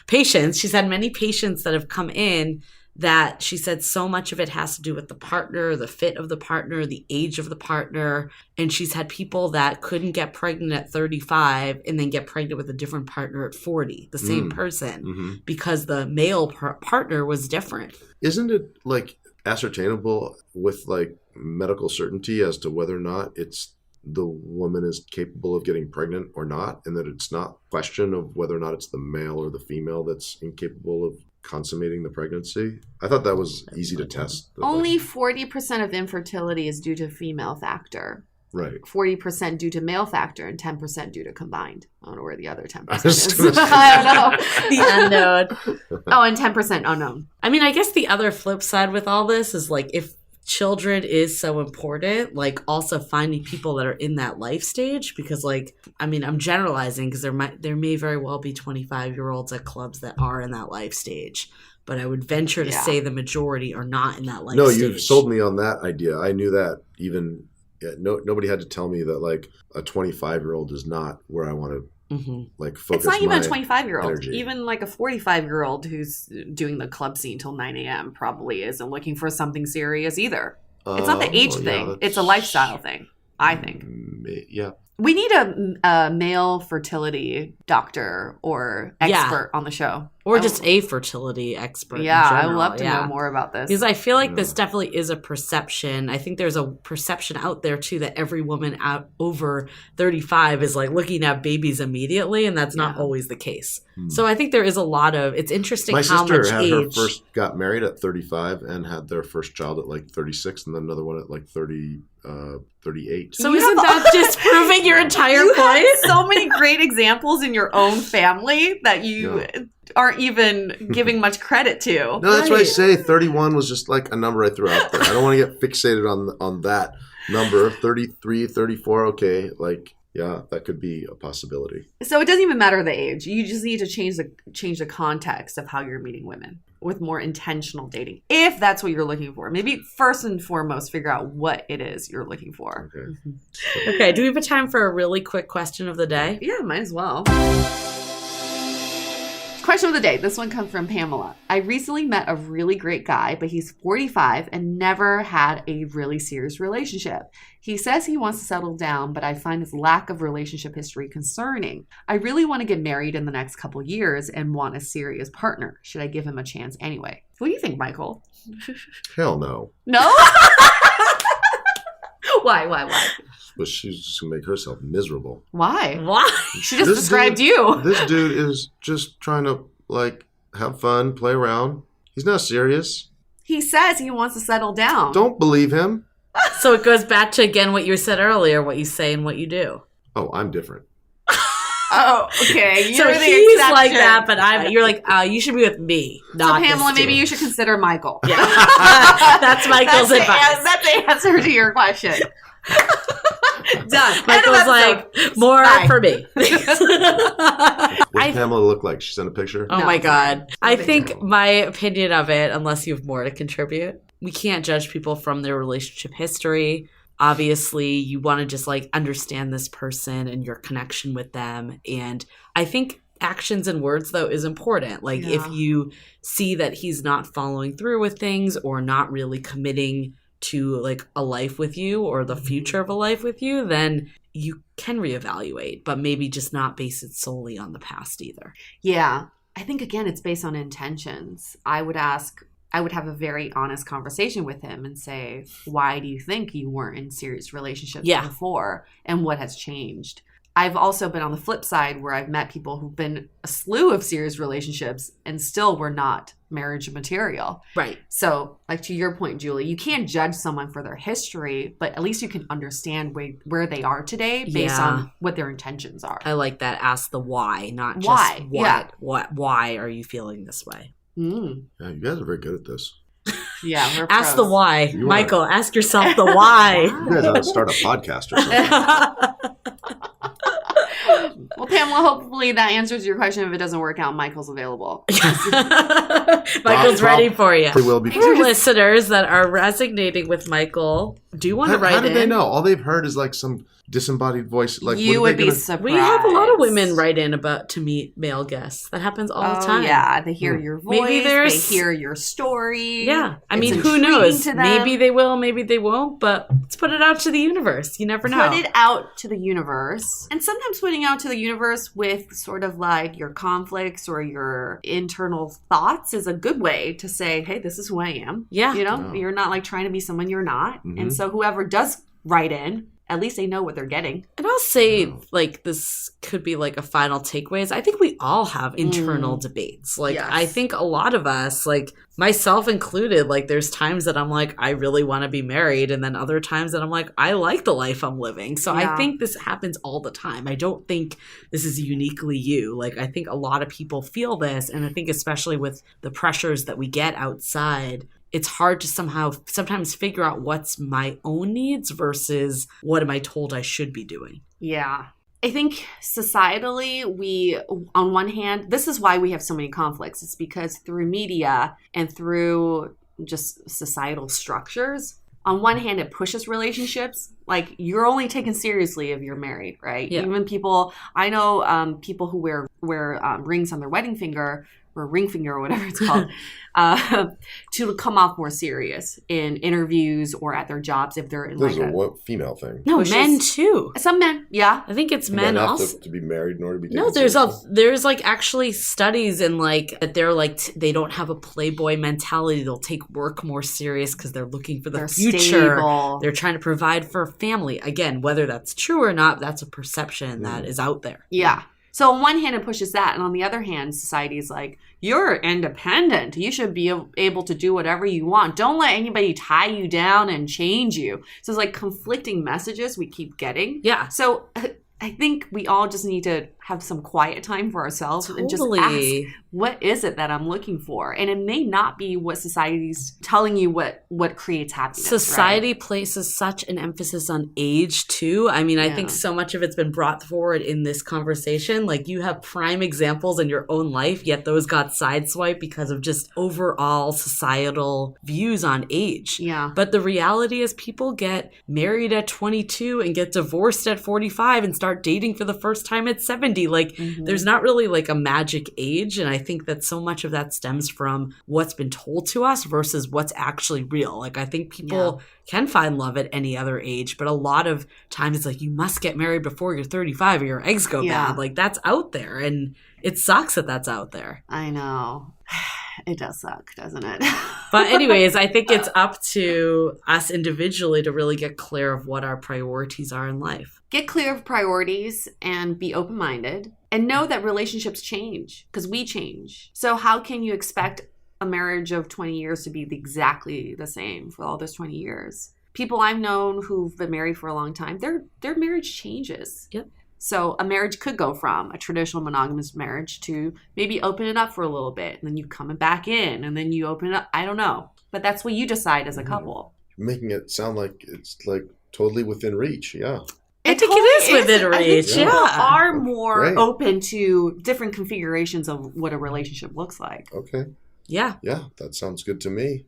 patients. She's had many patients that have come in that she said so much of it has to do with the partner, the fit of the partner, the age of the partner. And she's had people that couldn't get pregnant at 35 and then get pregnant with a different partner at 40, the same person, because the male partner was different. Isn't it like ascertainable with like medical certainty as to whether or not it's the woman is capable of getting pregnant or not, and that it's not a question of whether or not it's the male or the female that's incapable of consummating the pregnancy? I thought that was easy to test. Only 40% of infertility is due to female factor. Right. 40% due to male factor and 10% due to combined. I don't know where the other 10% I was is. gonna say. I don't know. The unknown. Oh, and 10% unknown. I mean, I guess the other flip side with all this is like if children is so important, like also finding people that are in that life stage, because like, I mean, I'm generalizing because there may very well be 25-year-olds at clubs that are in that life stage, but I would venture to say the majority are not in that life stage. No, you've sold me on that idea. I knew that even nobody had to tell me that like a 25-year-old is not where I want to like focus. It's not even a my 25-year-old. energy. Even like a 45-year-old who's doing the club scene till 9 a.m. probably isn't looking for something serious either. It's not the age thing. It's a lifestyle thing, I think. Yeah. We need a male fertility doctor or expert on the show. Or just a fertility expert. Yeah, in general. I'd love to know more about this. Because I feel like this definitely is a perception. I think there's a perception out there, too, that every woman over 35 is like looking at babies immediately, and that's not always the case. So I think there is a lot of, it's interesting how much age. My sister got married at 35 and had their first child at like 36, and then another one at like 38. So isn't that just proving your entire point? Have so many great examples in your own family that you aren't even giving much credit to. No, that's why I say 31 was just like a number I threw out there. I don't want to get fixated on that number. 33, 34, okay, like yeah, that could be a possibility. So it doesn't even matter the age. You just need to change the context of how you're meeting women with more intentional dating, if that's what you're looking for. Maybe first and foremost, figure out what it is you're looking for. Okay. Okay, do we have time for a really quick question of the day? Yeah, might as well. Question of the day. This one comes from Pamela. I recently met a really great guy, but he's 45 and never had a really serious relationship. He says he wants to settle down, but I find his lack of relationship history concerning. I really want to get married in the next couple years and want a serious partner. Should I give him a chance anyway? What do you think, Michael? Hell no. No? Why? But she's just going to make herself miserable. Why? She just This described dude- you. This dude is just trying to, like, have fun, play around. He's not serious. He says he wants to settle down. Don't believe him. So it goes back to, again, what you said earlier, what you say and what you do. Oh, I'm different. Oh, okay. You're So the he's exception. like that, but you're like, you should be with me, So not Pamela, this maybe dude. you should consider Michael. Yeah. That's Michael's advice. That's the answer to your question. Done. Michael's like, more for me. What's Pamela look like? She sent a picture? Oh No, my God. I big think deal. my opinion of it, unless you have more to contribute, we can't judge people from their relationship history. Obviously, you want to just like understand this person and your connection with them. And I think actions and words, though, is important. Like if you see that he's not following through with things or not really committing to like a life with you or the future of a life with you, then you can reevaluate, but maybe just not base it solely on the past either. Yeah. I think, again, it's based on intentions. I would have a very honest conversation with him and say, why do you think you weren't in serious relationships before and what has changed? I've also been on the flip side where I've met people who've been a slew of serious relationships and still were not marriage material. Right. So, like to your point, Julie, you can't judge someone for their history, but at least you can understand where they are today based on what their intentions are. I like that. Ask the why, not just Why. what. Yeah. Why are you feeling this way? Mm. Yeah, you guys are very good at this. Yeah, we're Ask pros. the why. You are. Michael, ask yourself the why. You guys ought to start a podcast or something. Well, Pamela, hopefully that answers your question. If it doesn't work out, Michael's available. Michael's ready for you. He will be. For listeners that are resonating with Michael, do you want to write How did in? they know? All they've heard is like some disembodied voice. Like You what are would they be gonna- surprised. We have a lot of women write in about to meet male guests. That happens all the time. Yeah, they hear your voice. Maybe there's- They hear your story. Yeah. I It's mean, who intriguing knows? to them. Maybe they will, maybe they won't, but let's put it out to the universe. You never know. Put it out to the universe. And sometimes putting out to the universe with sort of like your conflicts or your internal thoughts is a good way to say, hey, this is who I am. Yeah. You know, Yeah. you're not like trying to be someone you're not. Mhm. And so whoever does write in, at least they know what they're getting. And I'll say, like, this could be like a final takeaways. I think we all have internal debates. Like, Yes. I think a lot of us, like myself included, like, there's times that I'm like, I really want to be married. And then other times that I'm like, I like the life I'm living. So Yeah. I think this happens all the time. I don't think this is uniquely you. Like, I think a lot of people feel this. And I think especially with the pressures that we get outside, it's hard to sometimes figure out what's my own needs versus what am I told I should be doing. Yeah. I think societally, we, on one hand, this is why we have so many conflicts. It's because through media and through just societal structures, on one hand, it pushes relationships. Like, you're only taken seriously if you're married, right? Yeah. Even people, I know people who wear rings on their wedding finger, or ring finger, or whatever it's called, to come off more serious in interviews or at their jobs if they're in There's like a female thing. No, men too. Some men, yeah. I think it's Men men have also. to be married in order to be taken No, seriously. there's like actually studies and like that they're like they don't have a playboy mentality. They'll take work more serious because they're looking for the They're future. stable. They're trying to provide for a family. Again, whether that's true or not, that's a perception that is out there. Yeah. So on one hand, it pushes that. And on the other hand, society is like, you're independent. You should be able to do whatever you want. Don't let anybody tie you down and change you. So it's like conflicting messages we keep getting. Yeah. So I think we all just need to have some quiet time for ourselves and just ask, what is it that I'm looking for? And it may not be what society's telling you what creates happiness. Society right? places such an emphasis on age too. I mean, I think so much of it's been brought forward in this conversation. Like, you have prime examples in your own life, yet those got sideswiped because of just overall societal views on age. Yeah. But the reality is people get married at 22 and get divorced at 45 and start dating for the first time at 70. Like, there's not really like a magic age. And I think that so much of that stems from what's been told to us versus what's actually real. Like, I think people can find love at any other age, but a lot of times it's like, you must get married before you're 35 or your eggs go bad. Like, that's out there. And it sucks that that's out there. I know. It does suck, doesn't it? But anyways, I think it's up to us individually to really get clear of what our priorities are in life. Get clear of priorities and be open-minded and know that relationships change because we change. So how can you expect a marriage of 20 years to be exactly the same for all those 20 years? People I've known who've been married for a long time, their marriage changes. Yep. So a marriage could go from a traditional monogamous marriage to maybe open it up for a little bit, and then you come back in, and then you open it up. I don't know. But that's what you decide as a couple. Making it sound like it's like totally within reach. Yeah. I think it is within reach. People Yeah. are more Great. open to different configurations of what a relationship looks like. Okay. Yeah. Yeah, that sounds good to me.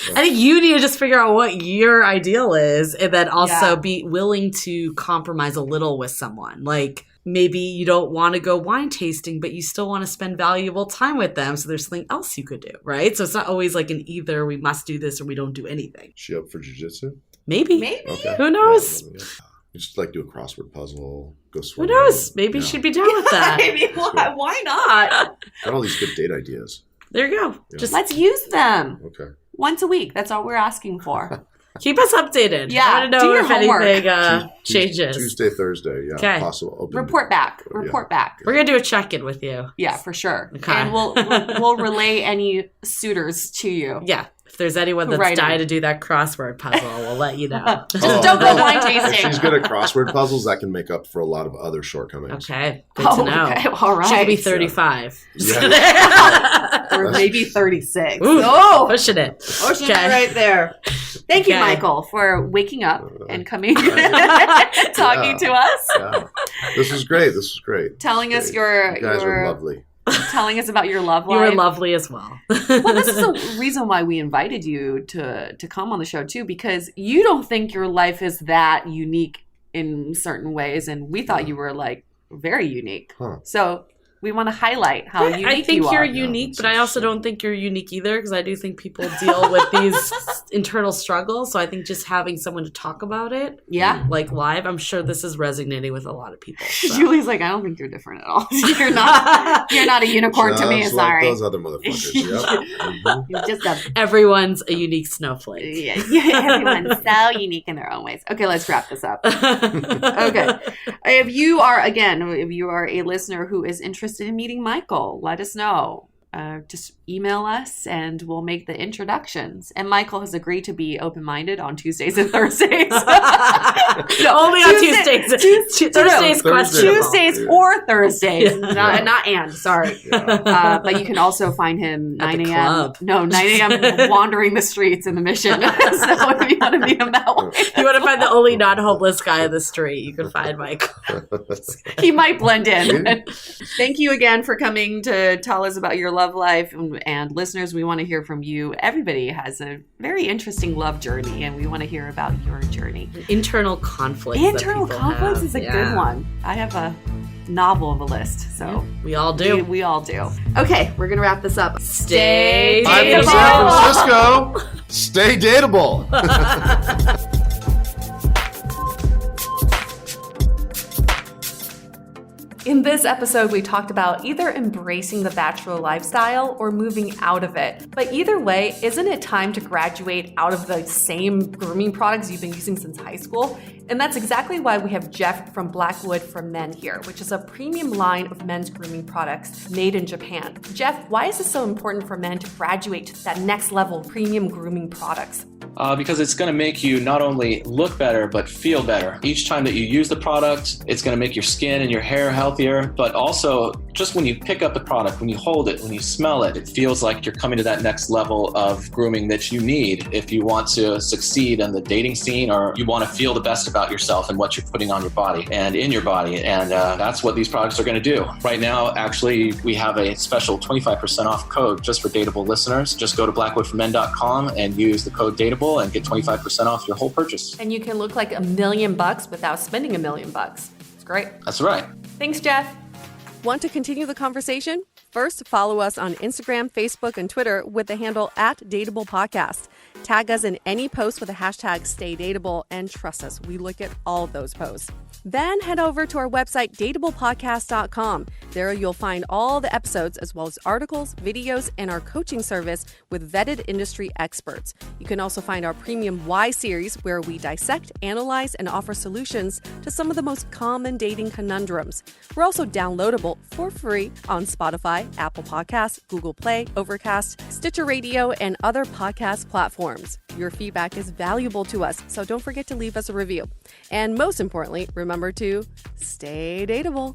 I think you need to just figure out what your ideal is and then also be willing to compromise a little with someone. Like, maybe you don't want to go wine tasting, but you still want to spend valuable time with them. So there's something else you could do, right? So it's not always like an either we must do this or we don't do anything. She up for jiu-jitsu? Maybe. Okay. Who knows? Yeah. You just like do a crossword puzzle, go Who swimming. knows? Maybe she'd be down with that. Maybe why not? Got all these good date ideas. There you go. Yeah. Just Let's use them Okay. once a week. That's all we're asking for. keep us updated. Yeah, I want to do know your if homework. anything Tuesday, changes. Tuesday, Thursday. Yeah. Okay. Possible. Open. Report back. Yeah. Report back. We're going to do a check-in with you. Yeah, for sure. Okay. And we'll relay any suitors to you. Yeah. If there's anyone that's Right. dying to do that crossword puzzle, we'll let you know. Just don't go wine If tasting. she's good at crossword puzzles, that can make up for a lot of other shortcomings. Okay. Good to know. Okay. All right. She could be 35. Yeah. Or maybe 36. Ooh, Oh, pushing it. ocean Okay. right there. Thank you, Okay. Michael, for waking up and coming talking to us, Yeah. This was great. This was great. telling us You guys your are lovely. telling us about your love You life. were lovely as well. Well, this is the reason why we invited you to come on the show too, because you don't think your life is that unique in certain ways, and we thought you were like very unique. Huh. So we want to highlight how unique I think you you're are. unique, that's but I also interesting. don't think you're unique either because I do think people deal with these internal struggles. So I think just having someone to talk about it, Yeah. like live, I'm sure this is resonating with a lot of people. So. Julie's like, I don't think you're different at all. You're not a unicorn to me. Just like Sorry. those other motherfuckers. Yep. Mhm. You're just a Everyone's a unique snowflake. yeah. Everyone's so unique in their own ways. Okay, let's wrap this up. Okay. If you are a listener who is interested in meeting Michael, let us know. just email us and we'll make the introductions. And Michael has agreed to be open-minded on Tuesdays and Thursdays. Only on Tuesdays. Thursdays questionable. Tuesdays or Thursdays. Yeah. Not sorry. Yeah. But you can also find him At 9 the a.m. club. No, 9 a.m. wandering the streets in the Mission. So if you want to meet him that way. You want to find the only non-homeless guy on the street, you can find Michael. He might blend in. Thank you again for coming to tell us about your love life. And listeners, we want to hear from you. Everybody has a very interesting love journey, and we want to hear about your journey. Internal conflicts. Internal conflicts is a good one. I have a novel of a list, so we all do. We all do. Okay, we're gonna wrap this up. Stay Bye from San Francisco. Stay dateable. In this episode, we talked about either embracing the Bachelor lifestyle or moving out of it. But either way, isn't it time to graduate out of the same grooming products you've been using since high school? And that's exactly why we have Jeff from Blackwood for Men here, which is a premium line of men's grooming products made in Japan. Jeff, why is it so important for men to graduate to that next level of premium grooming products? Because it's going to make you not only look better, but feel better. Each time that you use the product, it's going to make your skin and your hair healthier, but also just when you pick up the product, when you hold it, when you smell it, it feels like you're coming to that next level of grooming that you need if you want to succeed in the dating scene or you want to feel the best about yourself and what you're putting on your body and in your body. And that's what these products are going to do. Right now, actually, we have a special 25% off code just for Dateable listeners. Just go to blackwoodformen.com and use the code Dateable and get 25% off your whole purchase. And you can look like $1 million without spending $1 million. It's great. That's right. Thanks, Jeff. Want to continue the conversation? First, follow us on Instagram, Facebook, and Twitter with the handle @DateablePodcast. Tag us in any post with the hashtag StayDateable, and trust us, we look at all of those posts. Then head over to our website, dateablepodcast.com. There you'll find all the episodes as well as articles, videos, and our coaching service with vetted industry experts. You can also find our premium Why series where we dissect, analyze, and offer solutions to some of the most common dating conundrums. We're also downloadable for free on Spotify, Apple Podcasts, Google Play, Overcast, Stitcher Radio, and other podcast platforms. Your feedback is valuable to us, so don't forget to leave us a review. And most importantly, remember to stay dateable.